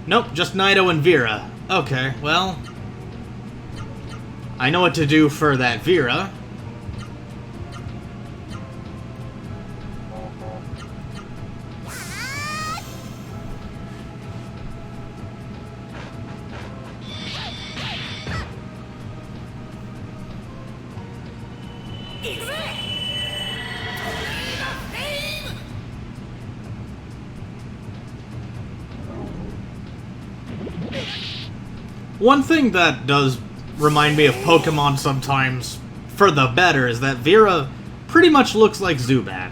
Nope, just Naito and Vera. Okay, well... I know what to do for that Vera. One thing that does remind me of Pokemon sometimes, for the better, is that Vera pretty much looks like Zubat.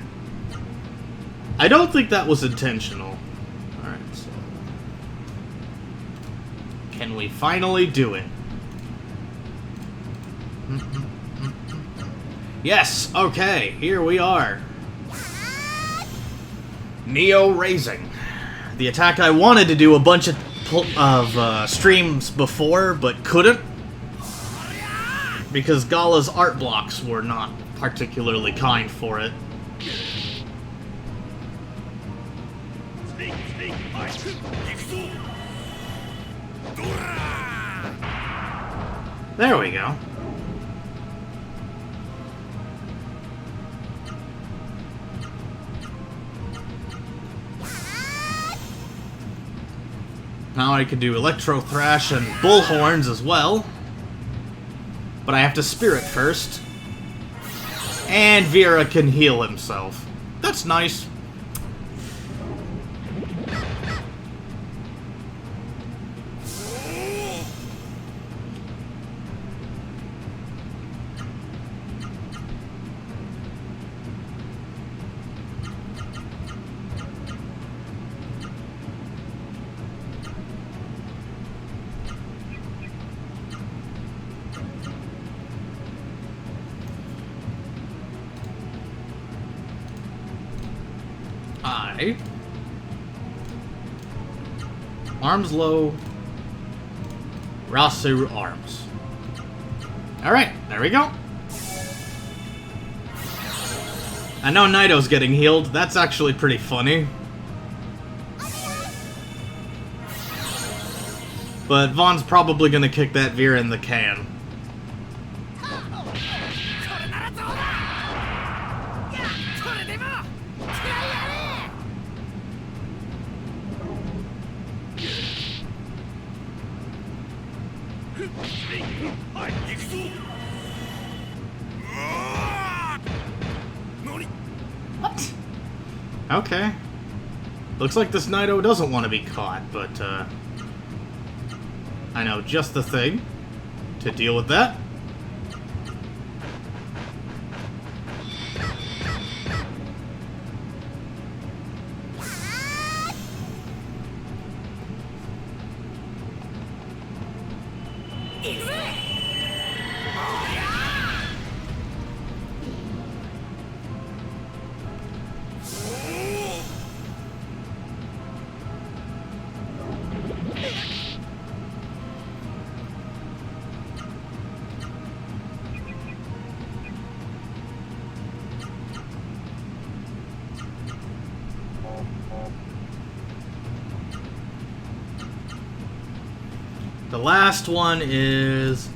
I don't think that was intentional. Alright, so... Can we finally do it? Yes, okay, here we are. Neo Raising. The attack I wanted to do a bunch of streams before, but couldn't. Because Gala's art blocks were not particularly kind for it. There we go. Now I can do Electro Thrash and Bullhorns as well. But I have to Spirit first. And Vera can heal himself. That's nice. Arms low. Rasu arms. Alright, there we go. I know Naito's getting healed. That's actually pretty funny. But Vaughn's probably gonna kick that Vera in the can. What? Okay. Looks like this Naito doesn't want to be caught, but I know just the thing to deal with that. The last one is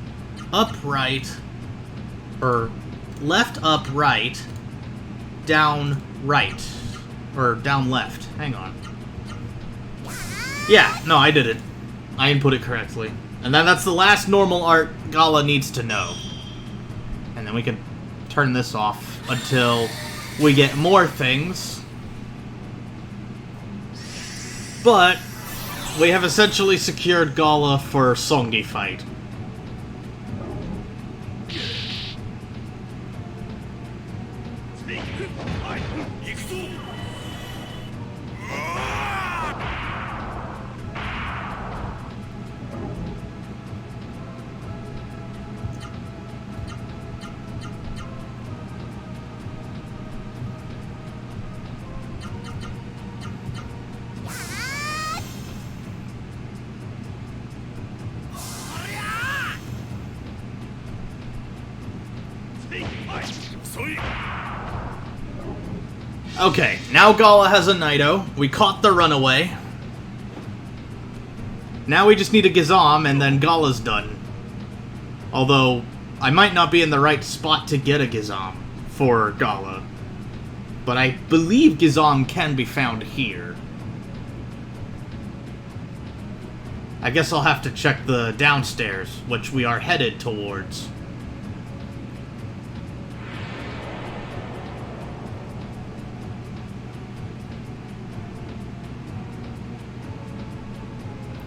upright, or left upright, down right, or down left. Hang on. Yeah, no, I did it. I input it correctly. And then that's the last normal art Gala needs to know. And then we can turn this off until we get more things. But we have essentially secured Gala for Songi fight. Okay, now Gala has a Naito. We caught the runaway. Now we just need a Gizam, and then Gala's done. Although, I might not be in the right spot to get a Gizam for Gala. But I believe Gizam can be found here. I guess I'll have to check the downstairs, which we are headed towards.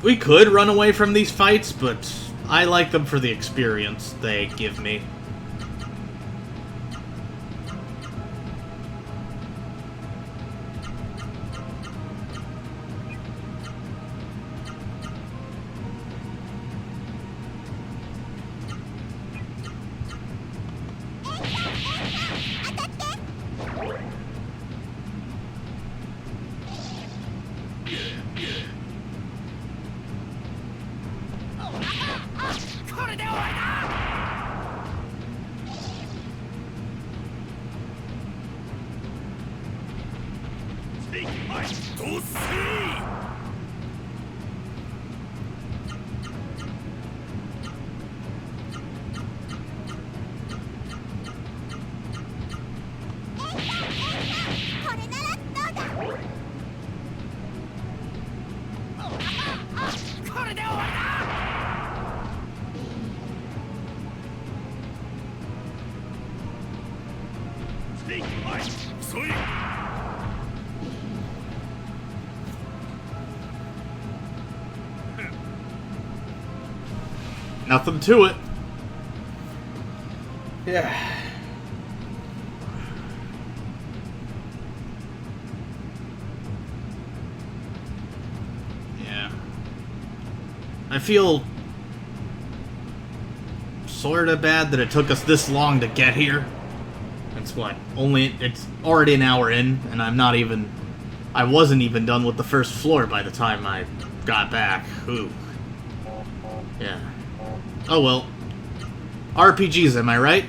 We could run away from these fights, but I like them for the experience they give me. Nothing to it. Yeah. Yeah. I feel sorta bad that it took us this long to get here. It's what? It's already an hour in, and I wasn't even done with the first floor by the time I got back. Ooh. Yeah. Oh well. RPGs, am I right?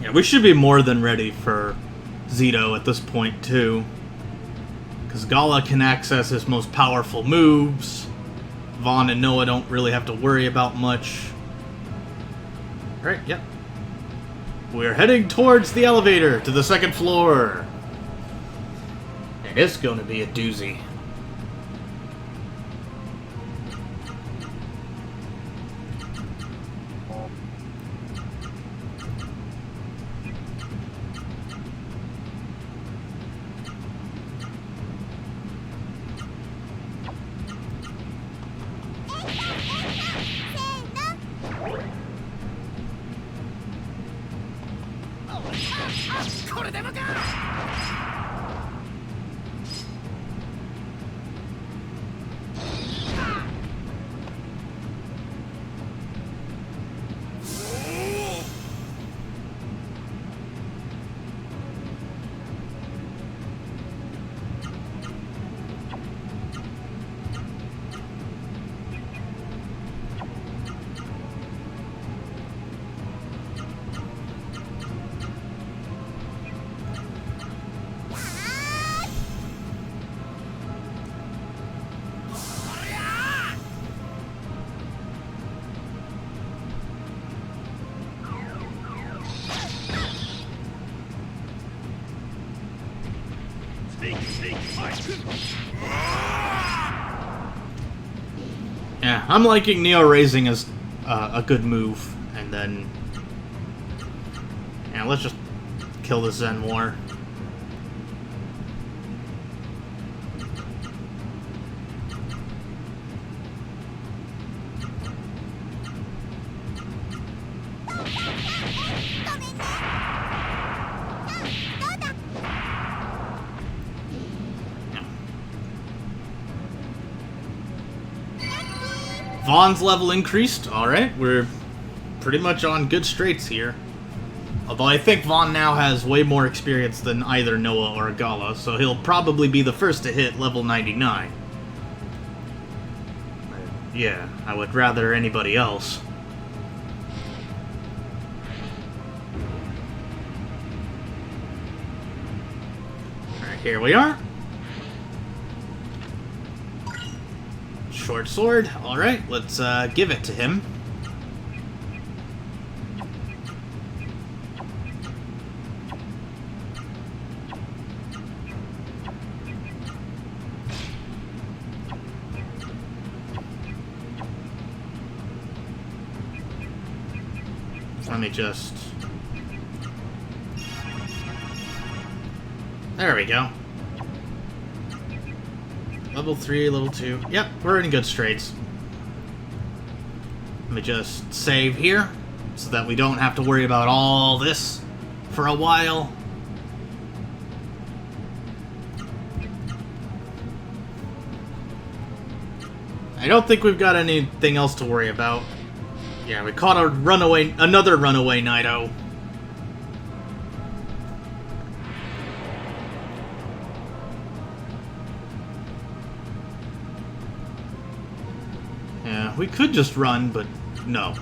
Yeah, we should be more than ready for Zeto at this point, too. Because Gala can access his most powerful moves. Vaughn and Noah don't really have to worry about much. Alright, yep. We're heading towards the elevator to the second floor. And it's going to be a doozy. Yeah, I'm liking Neo raising as a good move, and then... Yeah, let's just kill the Zen War. Vaughn's level increased. Alright, we're pretty much on good straights here. Although I think Vaughn now has way more experience than either Noah or Gala, so he'll probably be the first to hit level 99. Yeah, I would rather anybody else. Alright, here we are. Short sword. Alright, let's give it to him. Let me just... There we go. Level 3, level 2. Yep, we're in good straights. Let me just save here, so that we don't have to worry about all this for a while. I don't think we've got anything else to worry about. Yeah, we caught another runaway Naito. Yeah, we could just run, but no.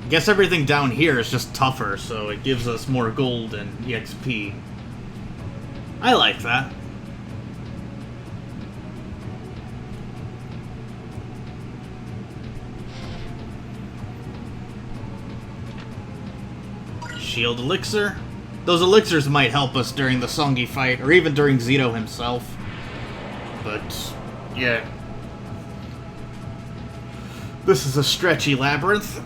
I guess everything down here is just tougher, so it gives us more gold and EXP. I like that. Shield elixir. Those elixirs might help us during the Songi fight, or even during Zeto himself. But, yeah. This is a stretchy labyrinth.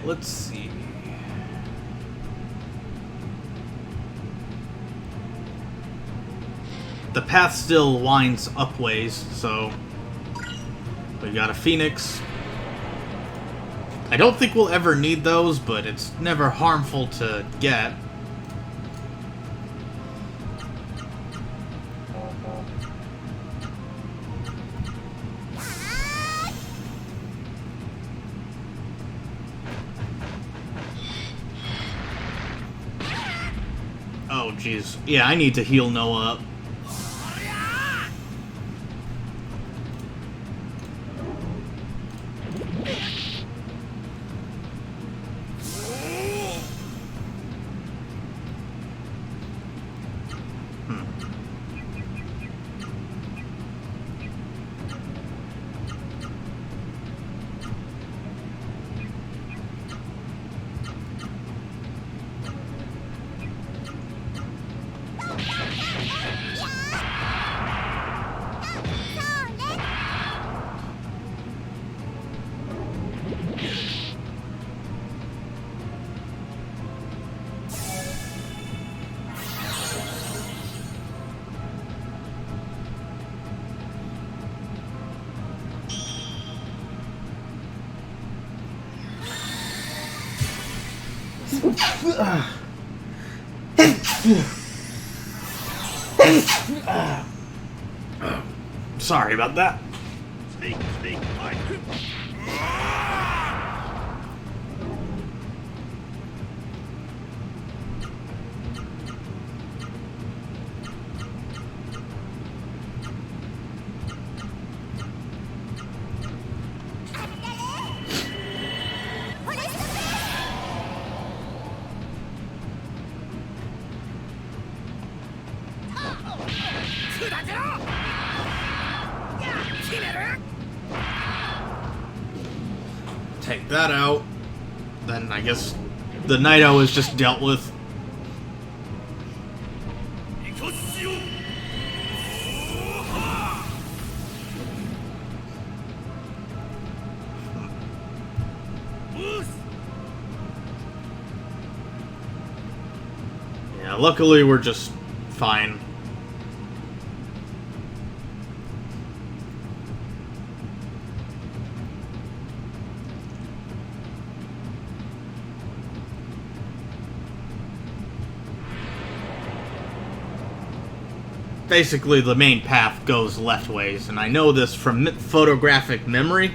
let's see. The path still winds upways, so we got a Phoenix. I don't think we'll ever need those, but it's never harmful to get. Oh, jeez. Yeah, I need to heal Noah up. Sorry about that. Take that out. Then I guess the Night Owl is just dealt with. Yeah, luckily we're just fine. Basically, the main path goes leftways, and I know this from photographic memory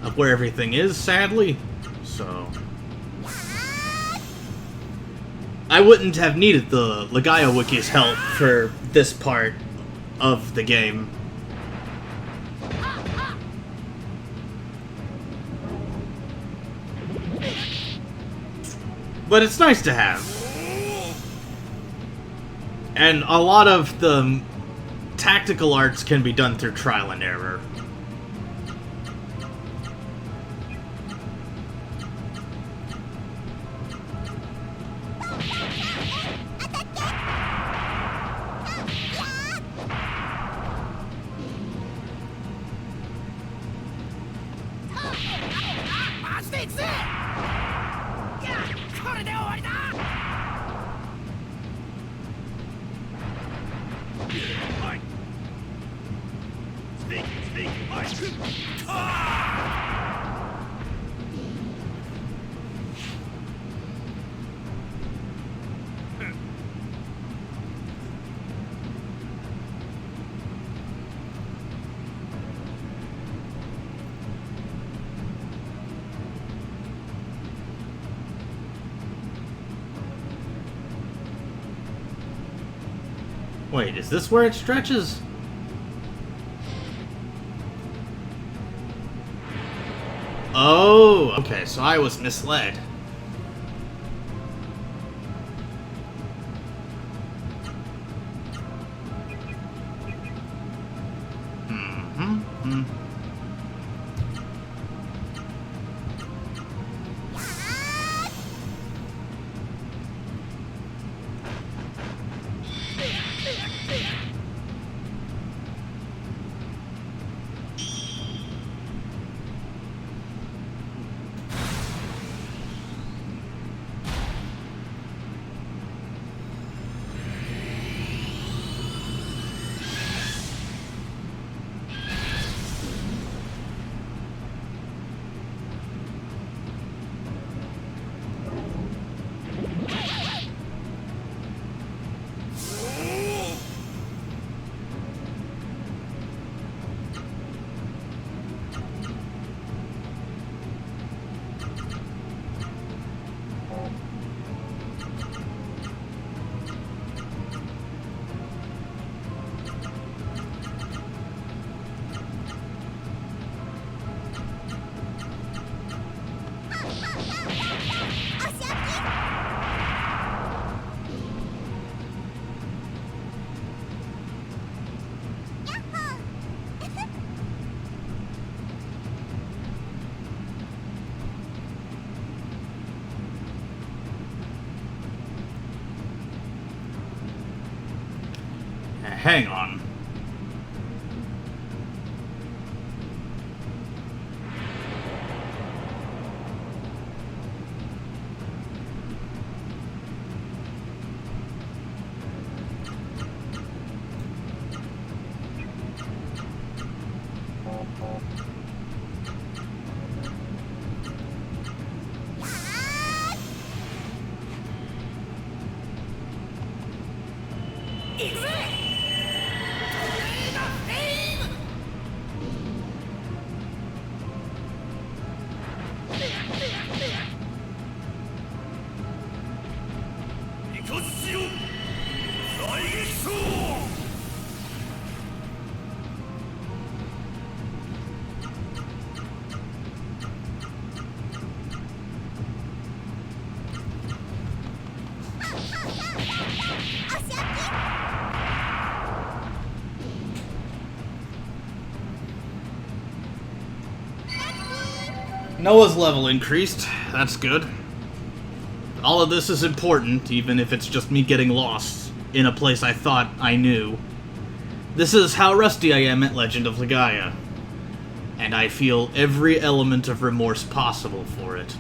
of where everything is, sadly, so... I wouldn't have needed the Legaia Wiki's help for this part of the game. But it's nice to have. And a lot of the tactical arts can be done through trial and error. Wait, is this where it stretches? Oh, okay, so I was misled. hang on. Noah's level increased. That's good. All of this is important, even if it's just me getting lost in a place I thought I knew. This is how rusty I am at Legend of Legaia, and I feel every element of remorse possible for it.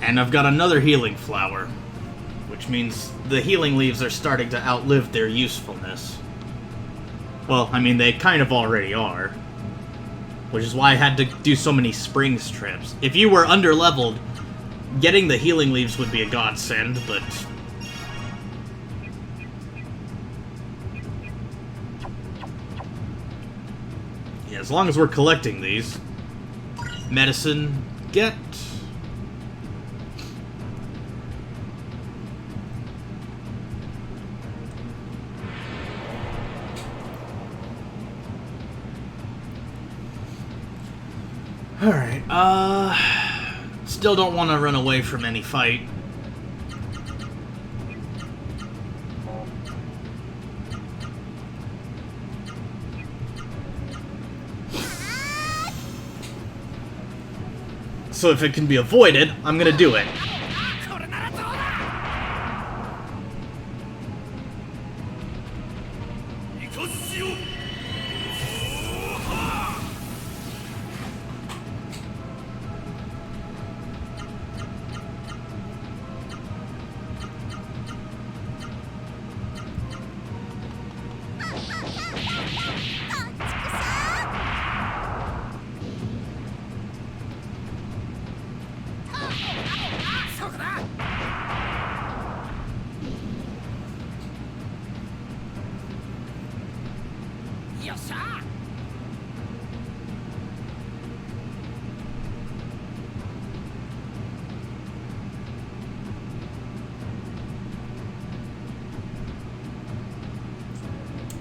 And I've got another healing flower, which means the healing leaves are starting to outlive their usefulness. Well, I mean, they kind of already are. Which is why I had to do so many springs trips. If you were underleveled, getting the healing leaves would be a godsend, but... yeah, as long as we're collecting these. Medicine, get... Alright, still don't want to run away from any fight. So if it can be avoided, I'm gonna do it.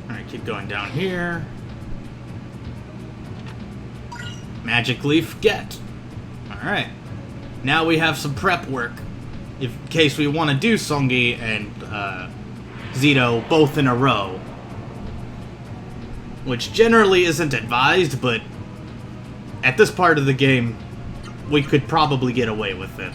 Alright, keep going down here. Magic Leaf, get. Alright. Now we have some prep work. In case we want to do Songi and Zeto both in a row. Which generally isn't advised, but at this part of the game, we could probably get away with it.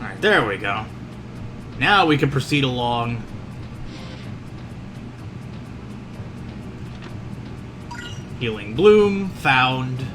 Alright, there we go. Now we can proceed along. Healing Bloom, found.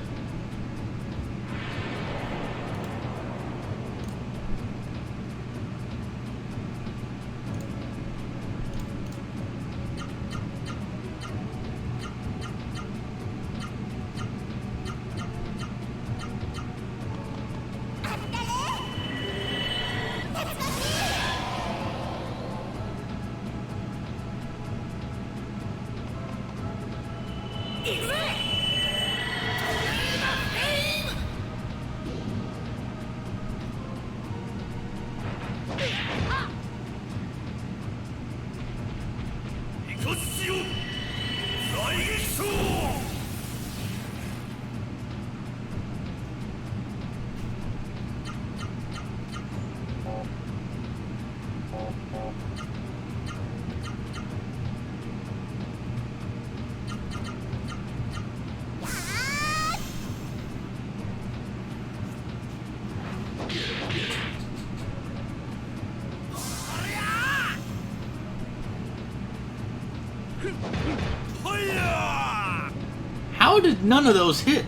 How did none of those hit?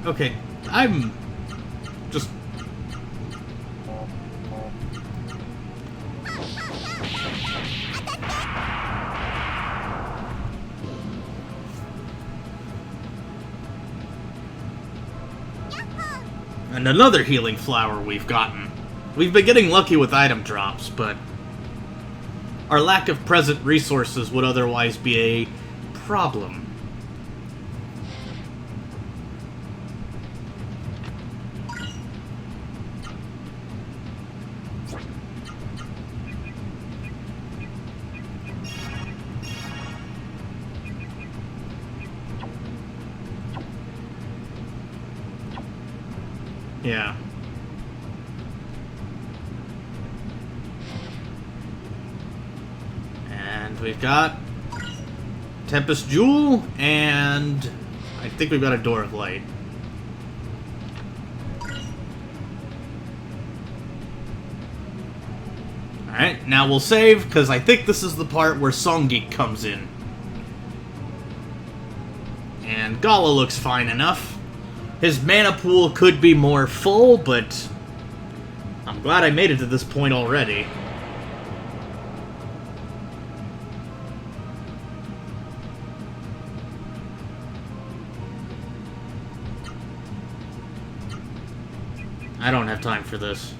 Okay, I'm just... And another healing flower we've gotten. We've been getting lucky with item drops, but our lack of present resources would otherwise be a problem. Yeah. And we've got Tempest Jewel, and I think we've got a Door of Light. Alright, now we'll save, because I think this is the part where Songi comes in. And Gala looks fine enough. His mana pool could be more full, but I'm glad I made it to this point already. I don't have time for this.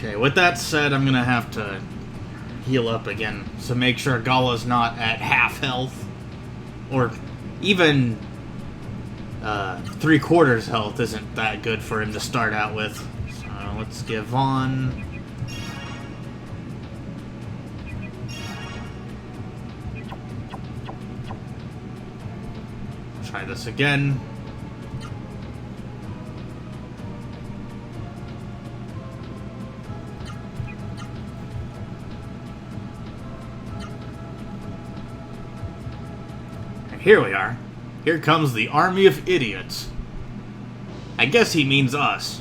Okay, with that said, I'm gonna have to heal up again, so make sure Gala's not at half health, or even 3/4 health isn't that good for him to start out with. So let's give on. Try this again. Here we are. Here comes the army of idiots. I guess he means us.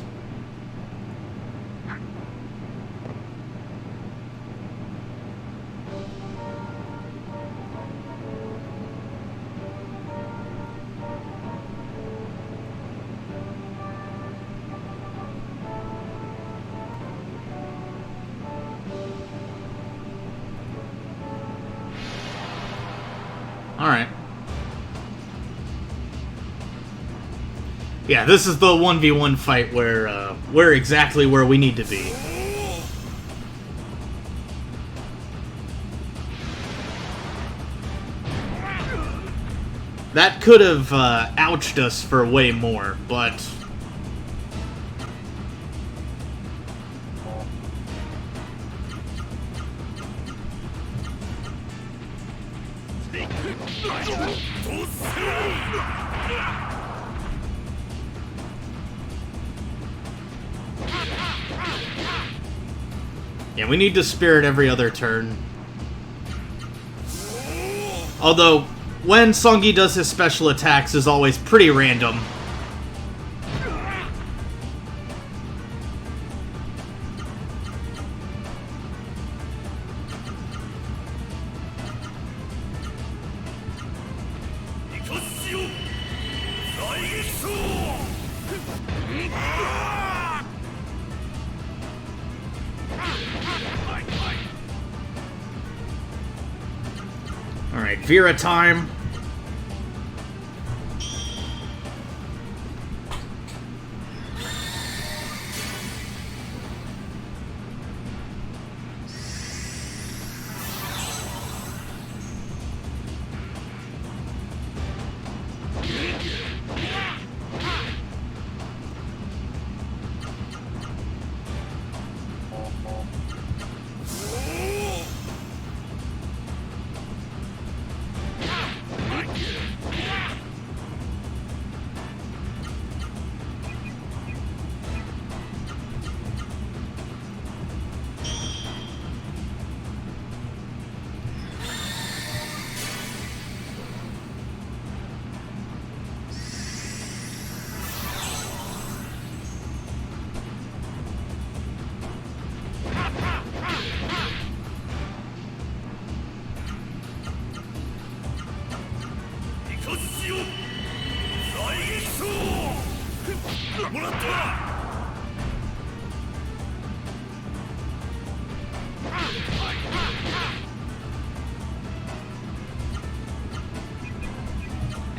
Alright. Yeah, this is the 1v1 fight where we're exactly where we need to be. That could have ouched us for way more, but... yeah, we need to spirit every other turn. Although, when Songi does his special attacks is always pretty random. Alright, Vera time.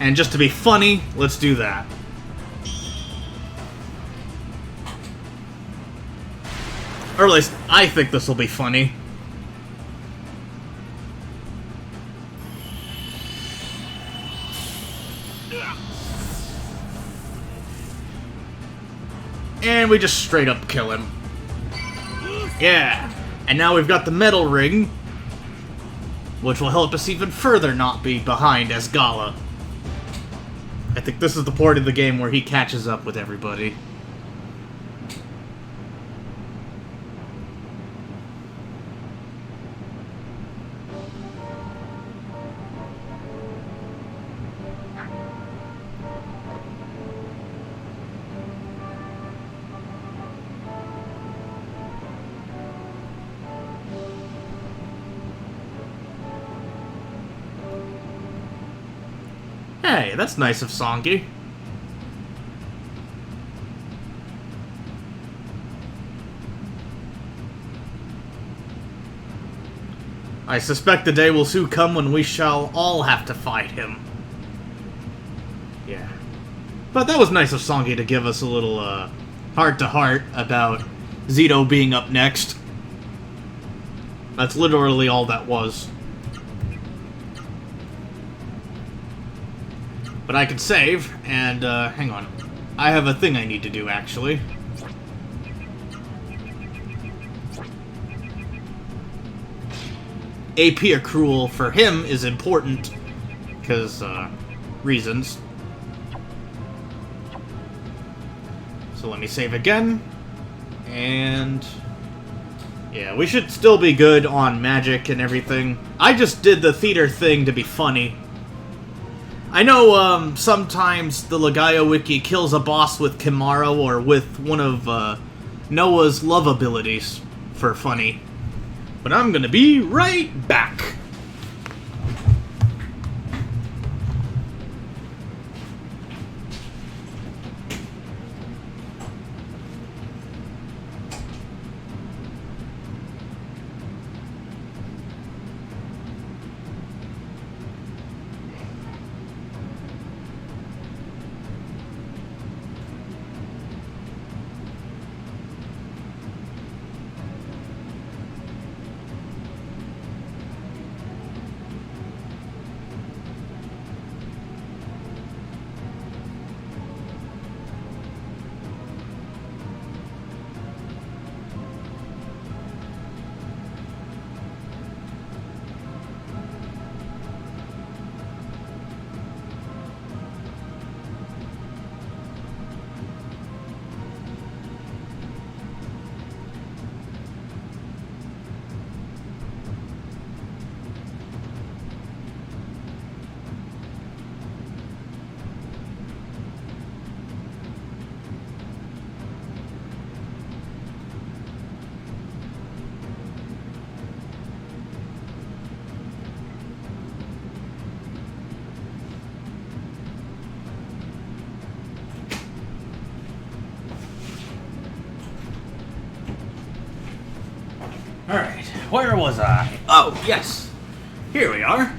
And just to be funny, let's do that. Or at least, I think this will be funny. And we just straight up kill him. Yeah. And now we've got the metal ring, which will help us even further not be behind as Gala. I think this is the part of the game where he catches up with everybody. Hey, that's nice of Songi. I suspect the day will soon come when we shall all have to fight him. Yeah. But that was nice of Songi to give us a little, heart-to-heart about Zeto being up next. That's literally all that was. But I can save, and, hang on. I have a thing I need to do, actually. AP accrual for him is important, because, reasons. So let me save again, and... yeah, we should still be good on magic and everything. I just did the theater thing to be funny. I know, sometimes the Legaia wiki kills a boss with Kimaro or with one of, Noah's love abilities for funny. But I'm gonna be right back. Alright, where was I? Oh, yes! Here we are.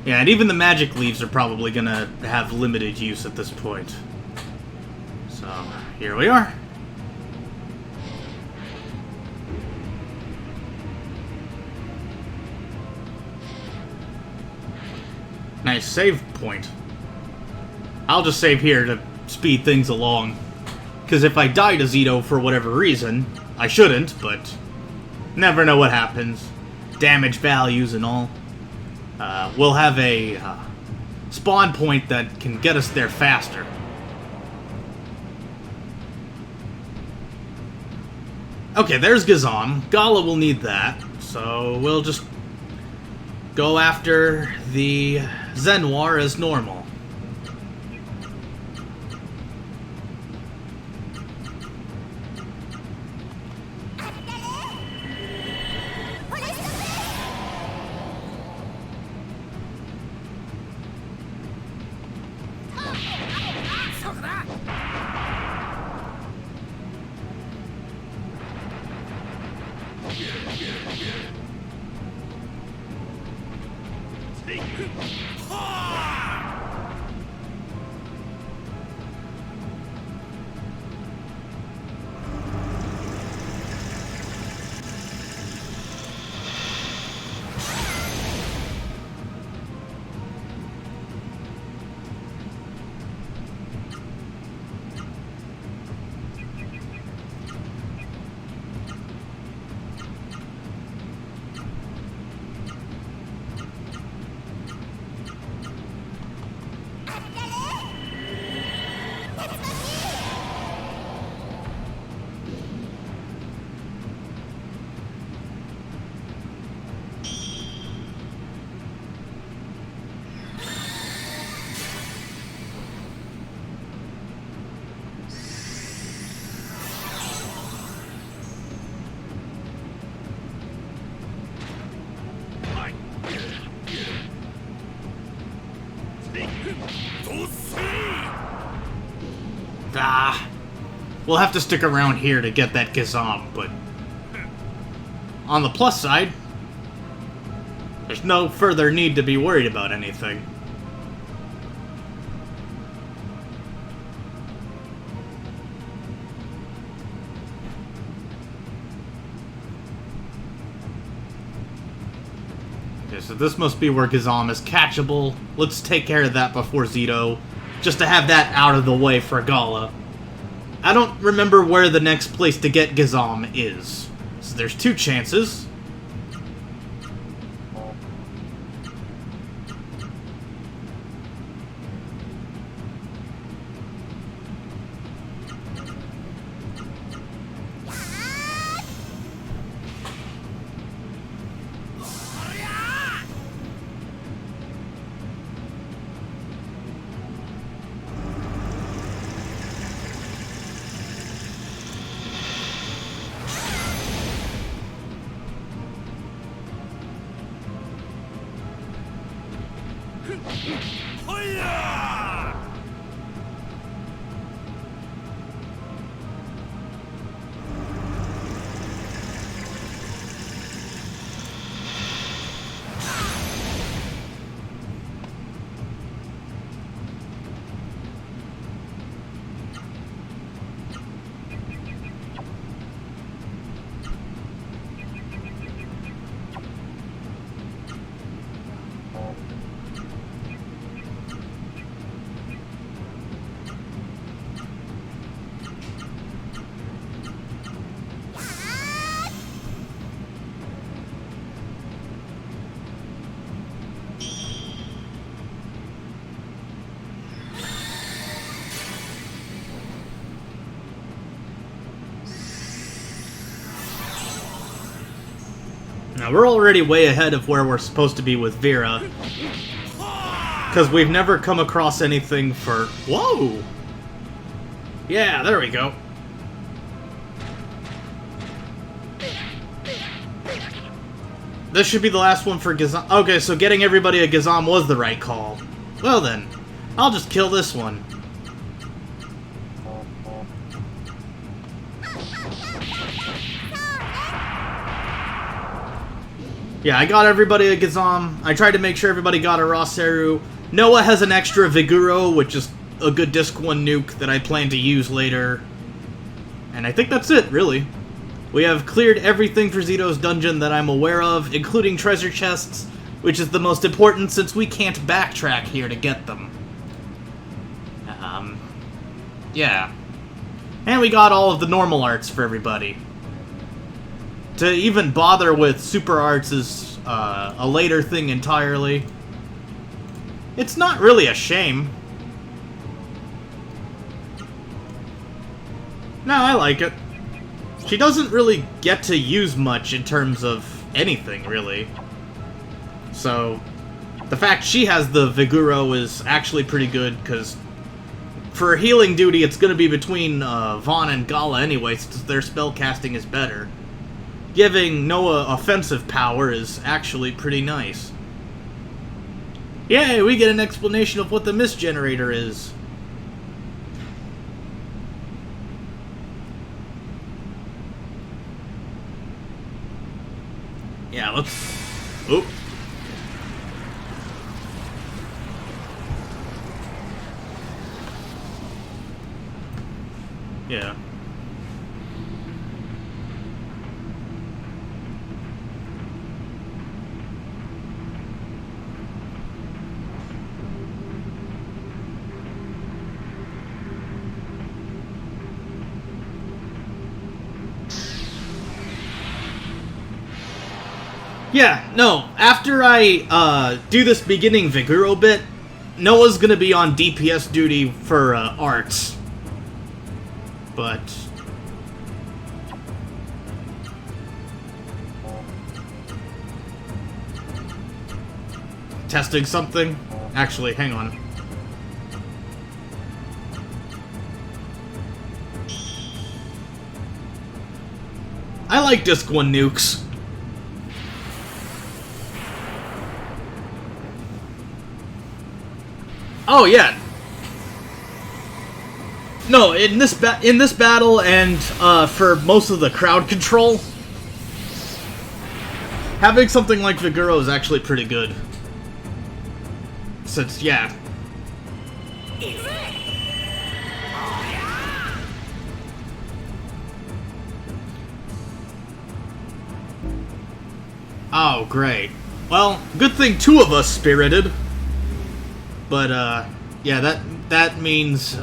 Yeah, and even the magic leaves are probably gonna have limited use at this point. So, here we are. Nice save point. I'll just save here to speed things along. Because if I die to Zeto for whatever reason, I shouldn't, but never know what happens. Damage values and all. We'll have a spawn point that can get us there faster. Okay, there's Gazan. Gala will need that, so we'll just go after the Zenoir as normal. We'll have to stick around here to get that Gizam, but on the plus side, there's no further need to be worried about anything. Okay, so this must be where Gizam is catchable. Let's take care of that before Zeto, just to have that out of the way for Gala. I don't remember where the next place to get Gizam is. So there's two chances. Now, we're already way ahead of where we're supposed to be with Vera. Because we've never come across anything for... Whoa! Yeah, there we go. This should be the last one for Gizam. Okay, so getting everybody a Gizam was the right call. Well then, I'll just kill this one. Yeah, I got everybody a Gizam. I tried to make sure everybody got a raw Seru. Noah has an extra Viguro, which is a good Disc 1 nuke that I plan to use later. And I think that's it, really. We have cleared everything for Zeto's dungeon that I'm aware of, including treasure chests, which is the most important since we can't backtrack here to get them. Yeah. And we got all of the normal arts for everybody. To even bother with super arts is a later thing entirely. It's not really a shame. No, I like it. She doesn't really get to use much in terms of anything, really. So, the fact she has the Viguro is actually pretty good, because for healing duty, it's going to be between Vaughn and Gala anyway, since their spellcasting is better. Giving Noah offensive power is actually pretty nice. Yay, we get an explanation of what the mist generator is. Yeah, let's... Oop. Yeah. Yeah, no, after I do this beginning Viguro bit, Noah's gonna be on DPS duty for arts. But... testing something? Actually, hang on. I like Disc 1 nukes. Oh, yeah. No, in this battle and for most of the crowd control, having something like Viguro is actually pretty good. Since, yeah. Oh, great. Well, good thing two of us spirited. But, yeah, that means...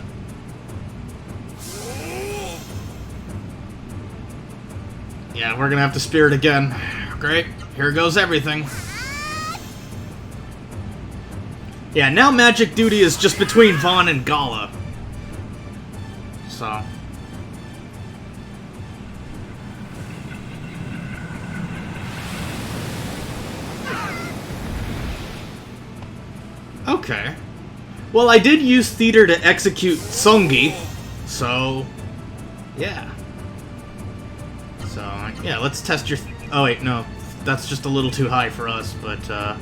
Yeah, we're gonna have to spirit again. Great. Here goes everything. Yeah, now magic duty is just between Vaughn and Gala. So... Okay. Well, I did use theater to execute Songi, so... Yeah. So, yeah, let's test your... Oh, wait, no. That's just a little too high for us, but,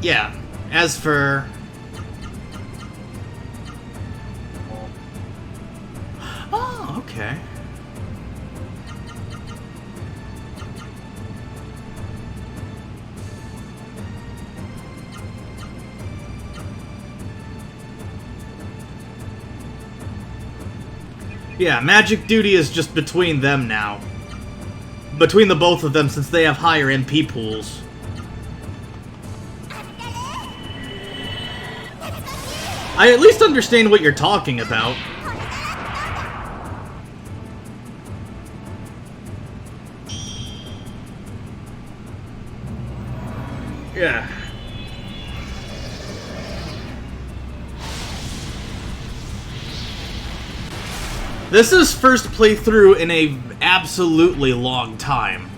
yeah. As for... Oh, okay. Yeah, magic duty is just between them now. Between the both of them, since they have higher MP pools. I at least understand what you're talking about. Yeah. This is first playthrough in a absolutely long time.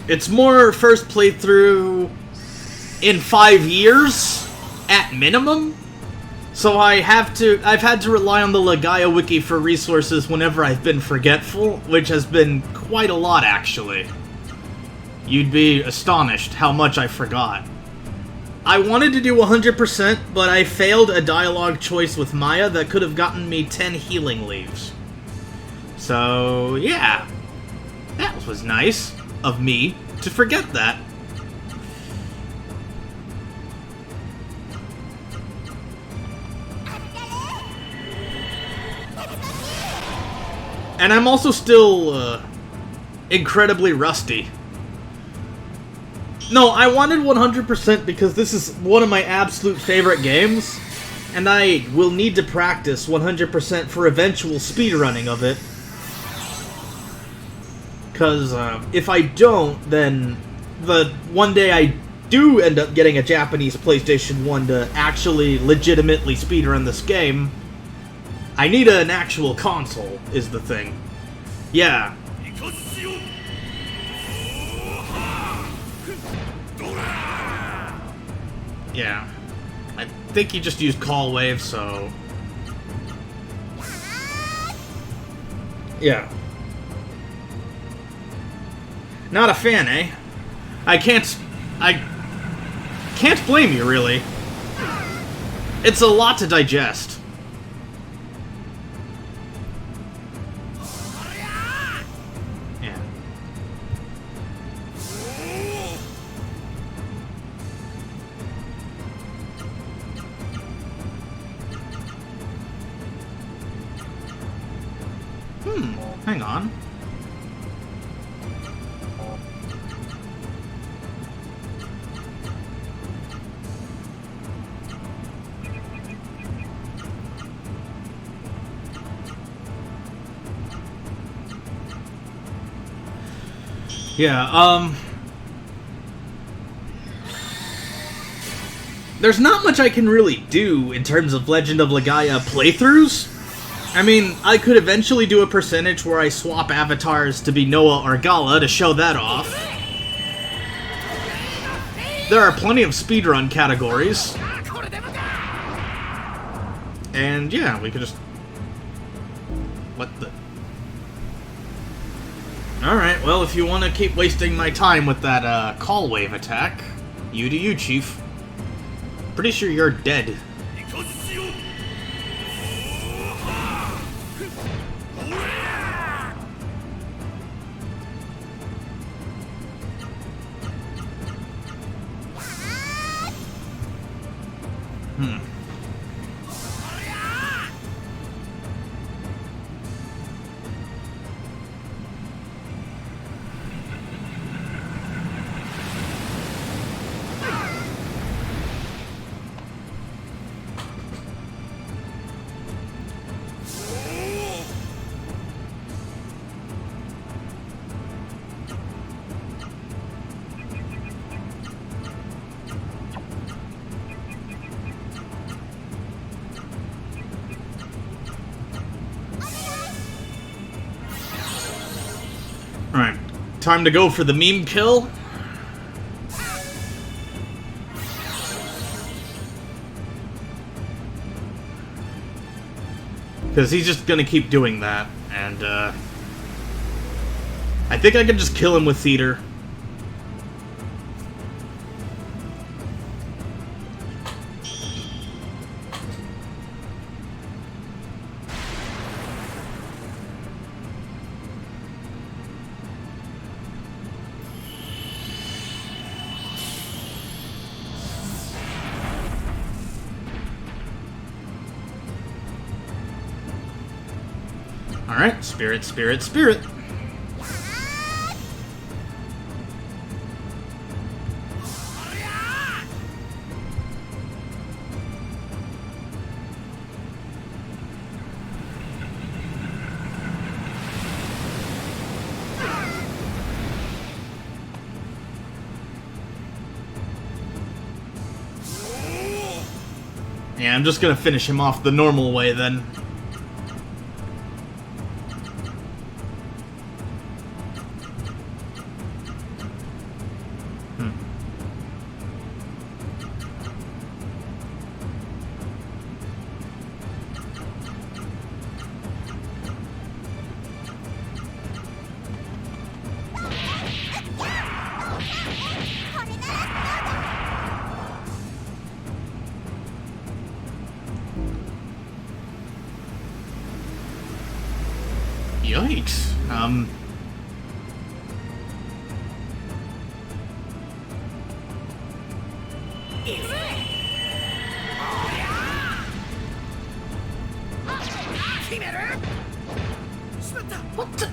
It's more first playthrough in 5 years, at minimum. So I've had to rely on the Legaia wiki for resources whenever I've been forgetful, which has been quite a lot, actually. You'd be astonished how much I forgot. I wanted to do 100%, but I failed a dialogue choice with Maya that could have gotten me 10 healing leaves. So, yeah. That was nice of me to forget that. And I'm also still, incredibly rusty. No, I wanted 100% because this is one of my absolute favorite games, and I will need to practice 100% for eventual speedrunning of it. Because, if I don't, then the one day I do end up getting a Japanese PlayStation 1 to actually legitimately speedrun this game, I need an actual console, is the thing. Yeah. Yeah. I think he just used Call Wave, so... Yeah. Not a fan, eh? I can't blame you, really. It's a lot to digest. Hang on. Yeah, there's not much I can really do in terms of Legend of Legaia playthroughs. I mean, I could eventually do a percentage where I swap avatars to be Noah or Gala to show that off. There are plenty of speedrun categories. And yeah, we could just... What the... Alright, well, if you want to keep wasting my time with that call wave attack, you do you, Chief. Pretty sure you're dead. Alright, time to go for the meme kill. Because he's just gonna keep doing that, and I think I can just kill him with theater. Alright, spirit, spirit, spirit. Yeah, I'm just gonna finish him off the normal way then. Yikes. What the?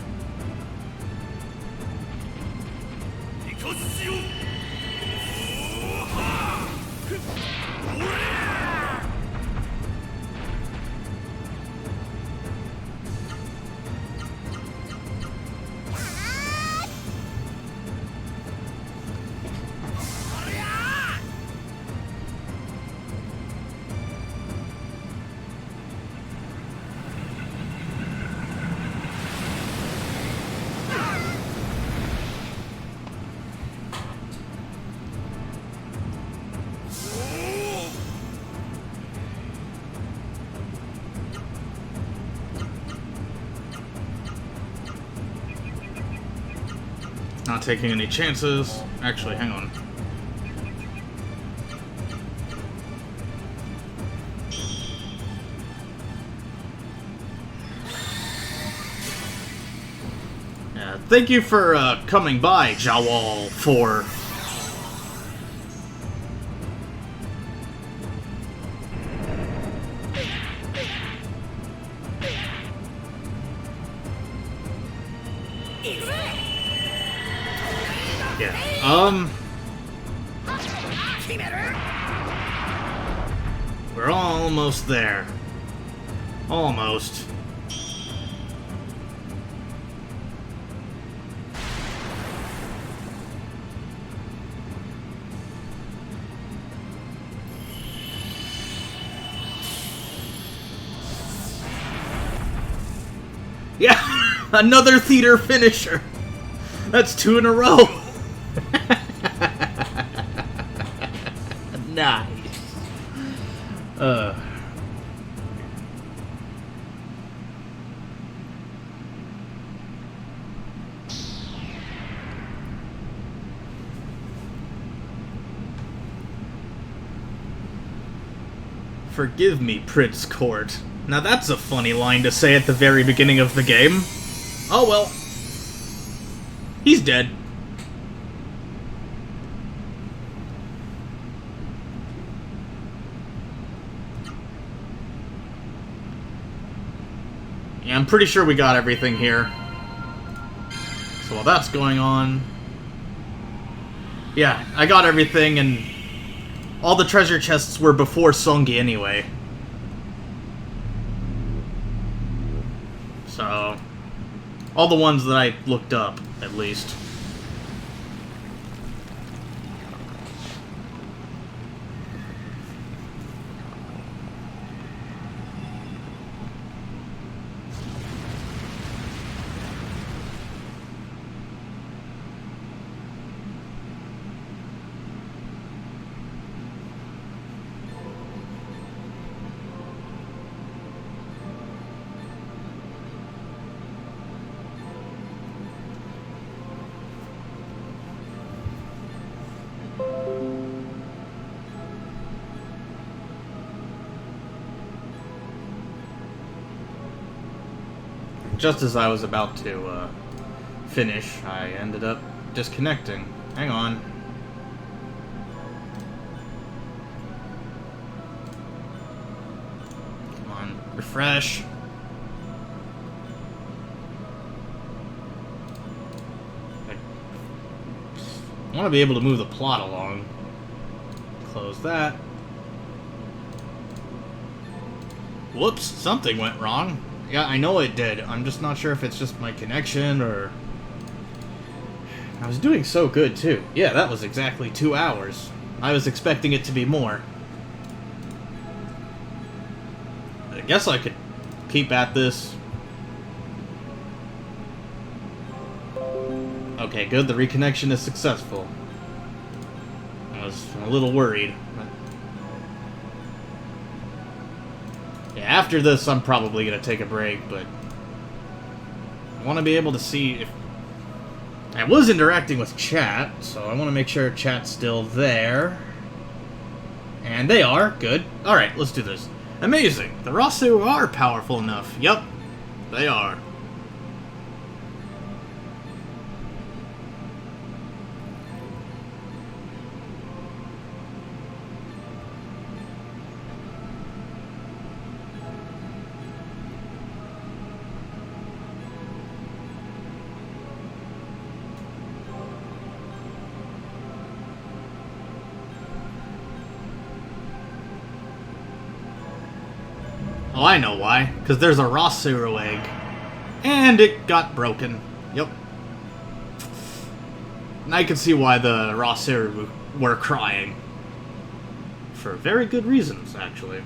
Not taking any chances. Actually, hang on. Yeah, thank you for coming by, Jawal 4. Yeah, we're almost there. Almost. Yeah, another theater finisher. That's 2 in a row. Nice. Forgive me, Prince Court. Now that's a funny line to say at the very beginning of the game. Oh well. He's dead. Yeah, I'm pretty sure we got everything here. So while that's going on... Yeah, I got everything, and all the treasure chests were before Songi anyway. So, all the ones that I looked up, at least. Just as I was about to finish, I ended up disconnecting. Hang on. Come on, refresh. I want to be able to move the plot along. Close that. Whoops, something went wrong. Yeah, I know it did. I'm just not sure if it's just my connection or... I was doing so good, too. Yeah, that was exactly 2 hours. I was expecting it to be more. I guess I could keep at this. Okay, good. The reconnection is successful. I was a little worried. Yeah, after this, I'm probably going to take a break, but I want to be able to see if... I was interacting with chat, so I want to make sure chat's still there. And they are. Good. Alright, let's do this. Amazing. The Rasu are powerful enough. Yup, they are. Oh, I know why. Because there's a Rasu egg. And it got broken. Yep. And I can see why the Rasu were crying. For very good reasons, actually.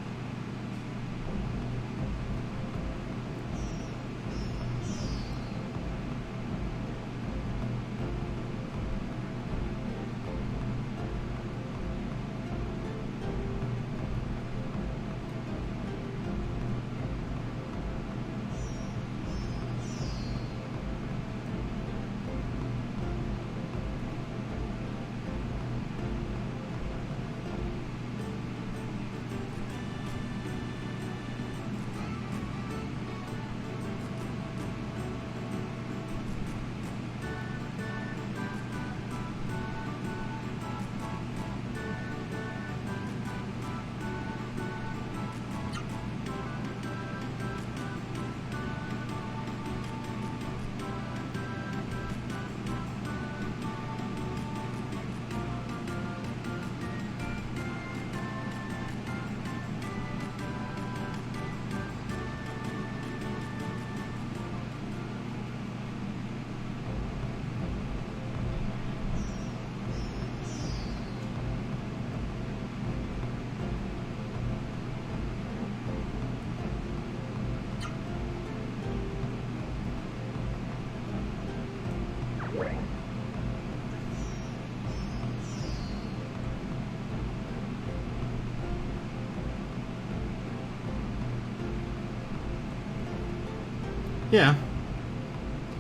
Yeah.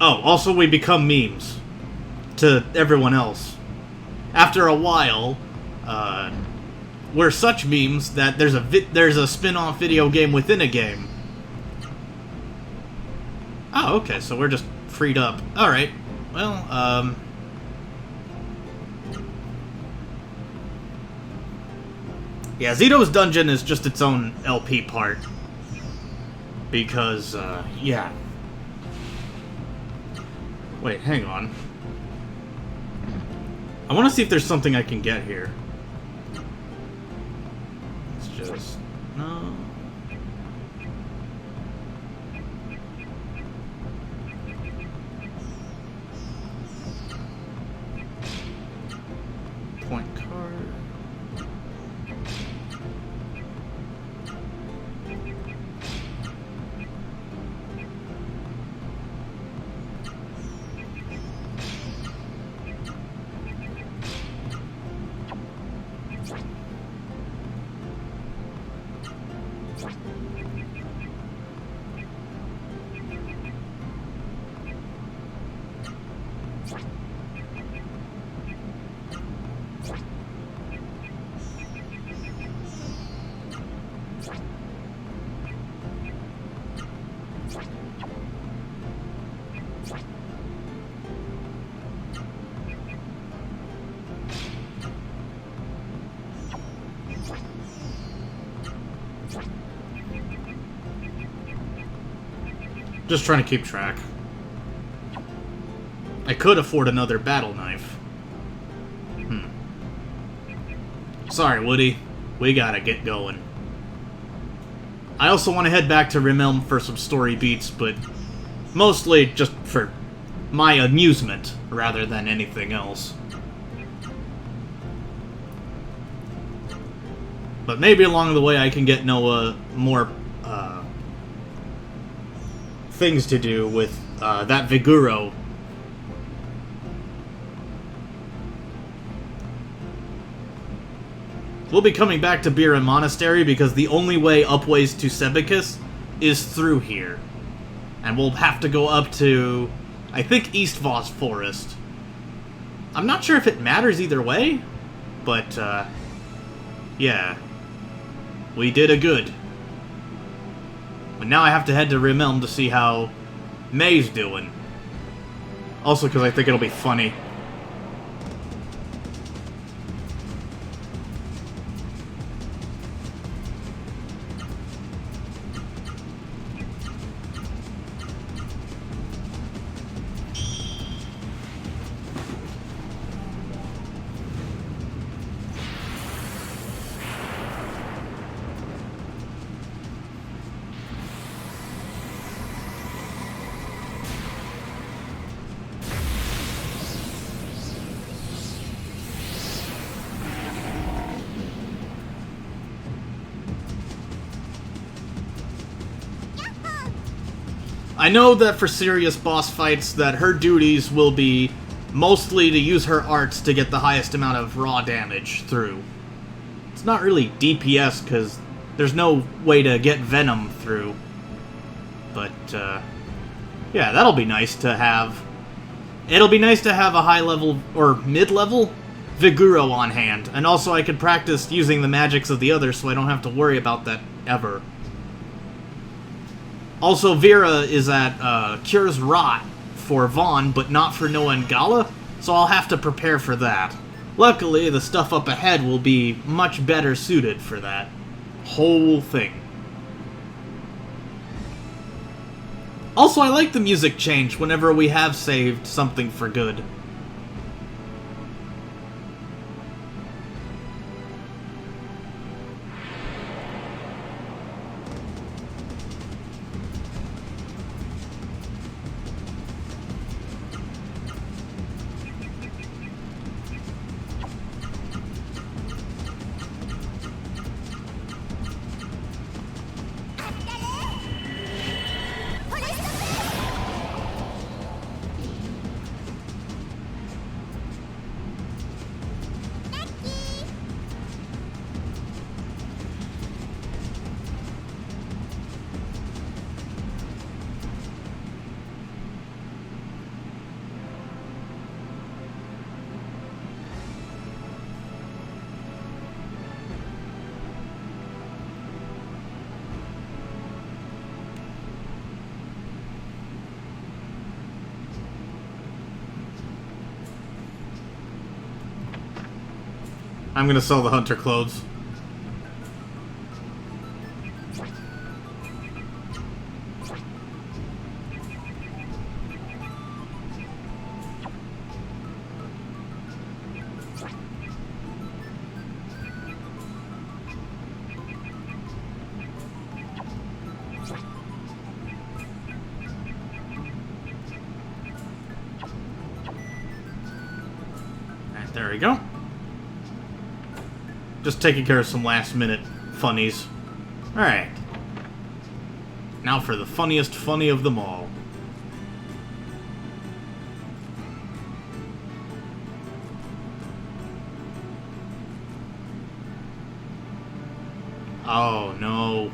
Oh, also we become memes to everyone else. After a while, were such memes that there's a spin-off video game within a game. Oh, okay, so we're just freed up. Alright, well, yeah, Zeto's dungeon is just its own LP part. Because, yeah. Wait, hang on. I want to see if there's something I can get here. It's just... no... Point card... Just trying to keep track. I could afford another battle knife. Sorry, Woody. We gotta get going. I also want to head back to Rimelm for some story beats, but mostly just for my amusement rather than anything else. But maybe along the way I can get Noah more things to do with that Viguro. We'll be coming back to Bira Monastery because the only way upways to Sebicus is through here. And we'll have to go up to, I think, East Voss Forest. I'm not sure if it matters either way, but, yeah. We did a good. But now I have to head to Rimelm to see how May's doing. Also because I think it'll be funny. I know that for serious boss fights that her duties will be mostly to use her arts to get the highest amount of raw damage through. It's not really DPS because there's no way to get Venom through. But, yeah, that'll be nice to have. It'll be nice to have a high-level, or mid-level, Viguro on hand. And also I could practice using the magics of the others so I don't have to worry about that ever. Also, Vera is at Cures Rot for Vaughn, but not for Noah and Gala, so I'll have to prepare for that. Luckily, the stuff up ahead will be much better suited for that whole thing. Also, I like the music change whenever we have saved something for good. I'm gonna sell the hunter clothes. There we go. Just taking care of some last-minute funnies. Alright. Now for the funniest funny of them all. Oh, no.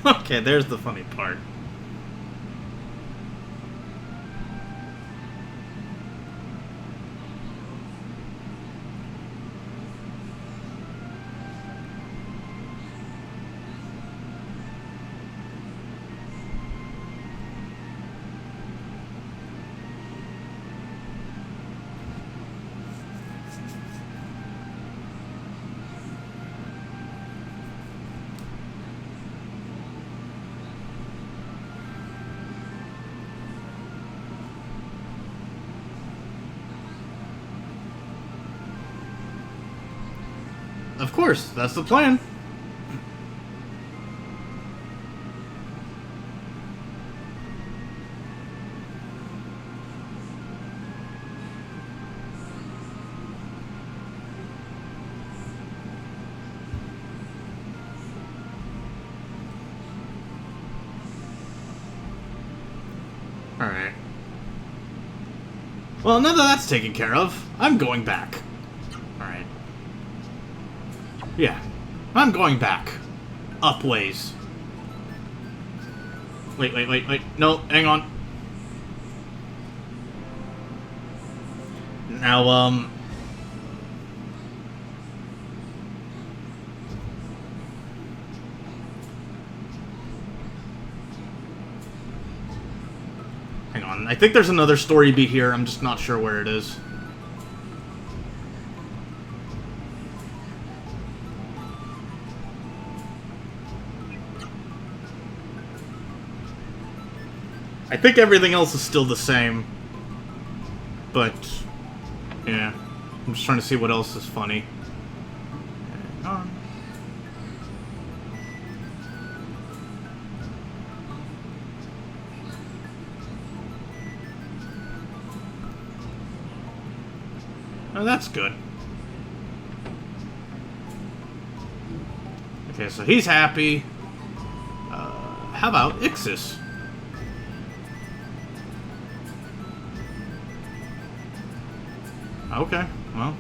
Okay, there's the funny part. Of course, that's the plan. Alright. Well, now that that's taken care of, I'm going back. Alright. Yeah, I'm going back. Up ways. Wait. No, hang on. Now, hang on. I think there's another story beat here. I'm just not sure where it is. I think everything else is still the same. But, yeah. I'm just trying to see what else is funny. Oh, that's good. Okay, so he's happy. How about Ixis? Okay, well.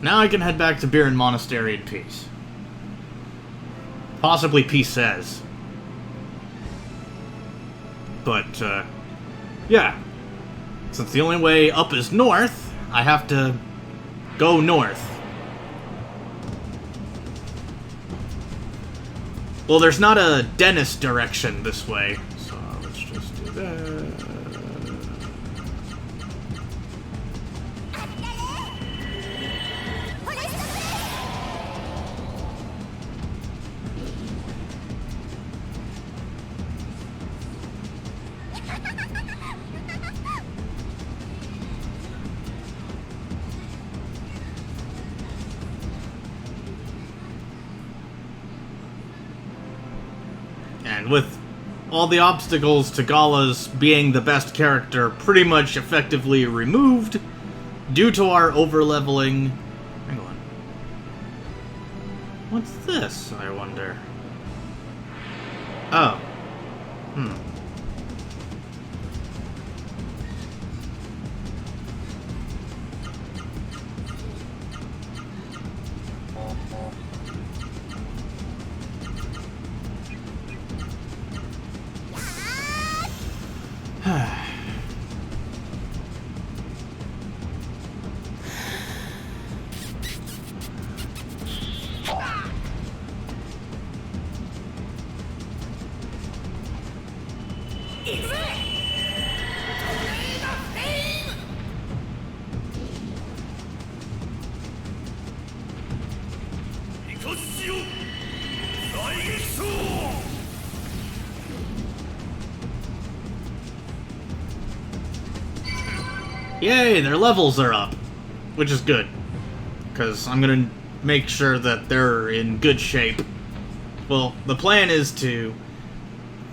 Now I can head back to Biran Monastery in peace. Possibly peace says. But, yeah. Since the only way up is north, I have to go north. Well, there's not a dentist direction this way, so let's just do that. And with all the obstacles to Gala's being the best character pretty much effectively removed due to our overleveling... Hang on. What's this, I wonder? Oh. Yay, their levels are up, which is good, because I'm going to make sure that they're in good shape. Well, the plan is to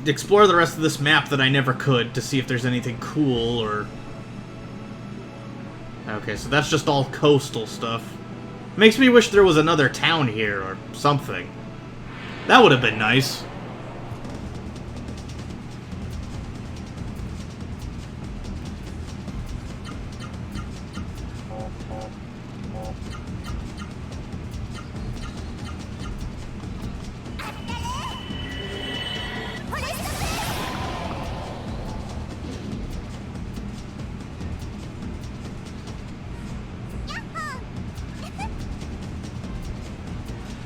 explore the rest of this map that I never could to see if there's anything cool or... Okay, so that's just all coastal stuff. Makes me wish there was another town here or something. That would have been nice.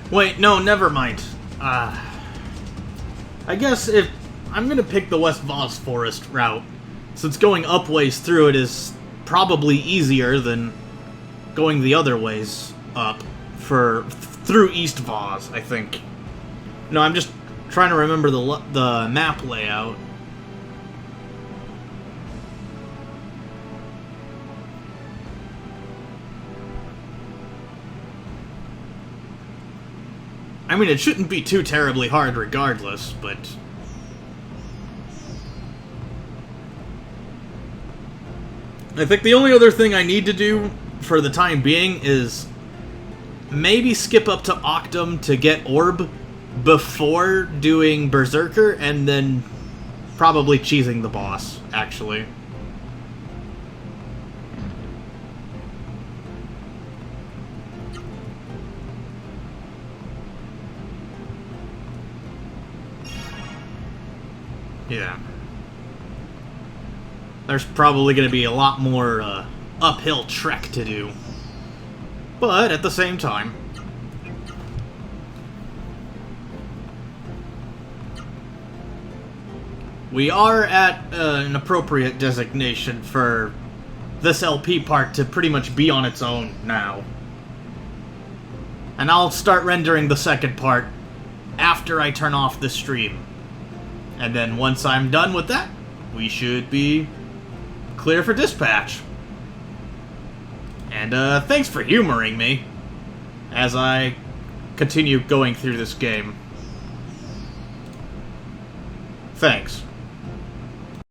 Wait, no, never mind. I guess if I'm gonna pick the West Voss Forest route, since going up ways through it is probably easier than going the other ways up through East Voss, I think. No, I'm just trying to remember the map layout. I mean, it shouldn't be too terribly hard regardless, but... I think the only other thing I need to do for the time being is maybe skip up to Octum to get Orb before doing Berserker, and then probably cheesing the boss, actually. Yeah. There's probably going to be a lot more uphill trek to do. But at the same time... we are at an appropriate designation for this LP part to pretty much be on its own now. And I'll start rendering the second part after I turn off the stream. And then once I'm done with that, we should be clear for dispatch. And thanks for humoring me as I continue going through this game. Thanks.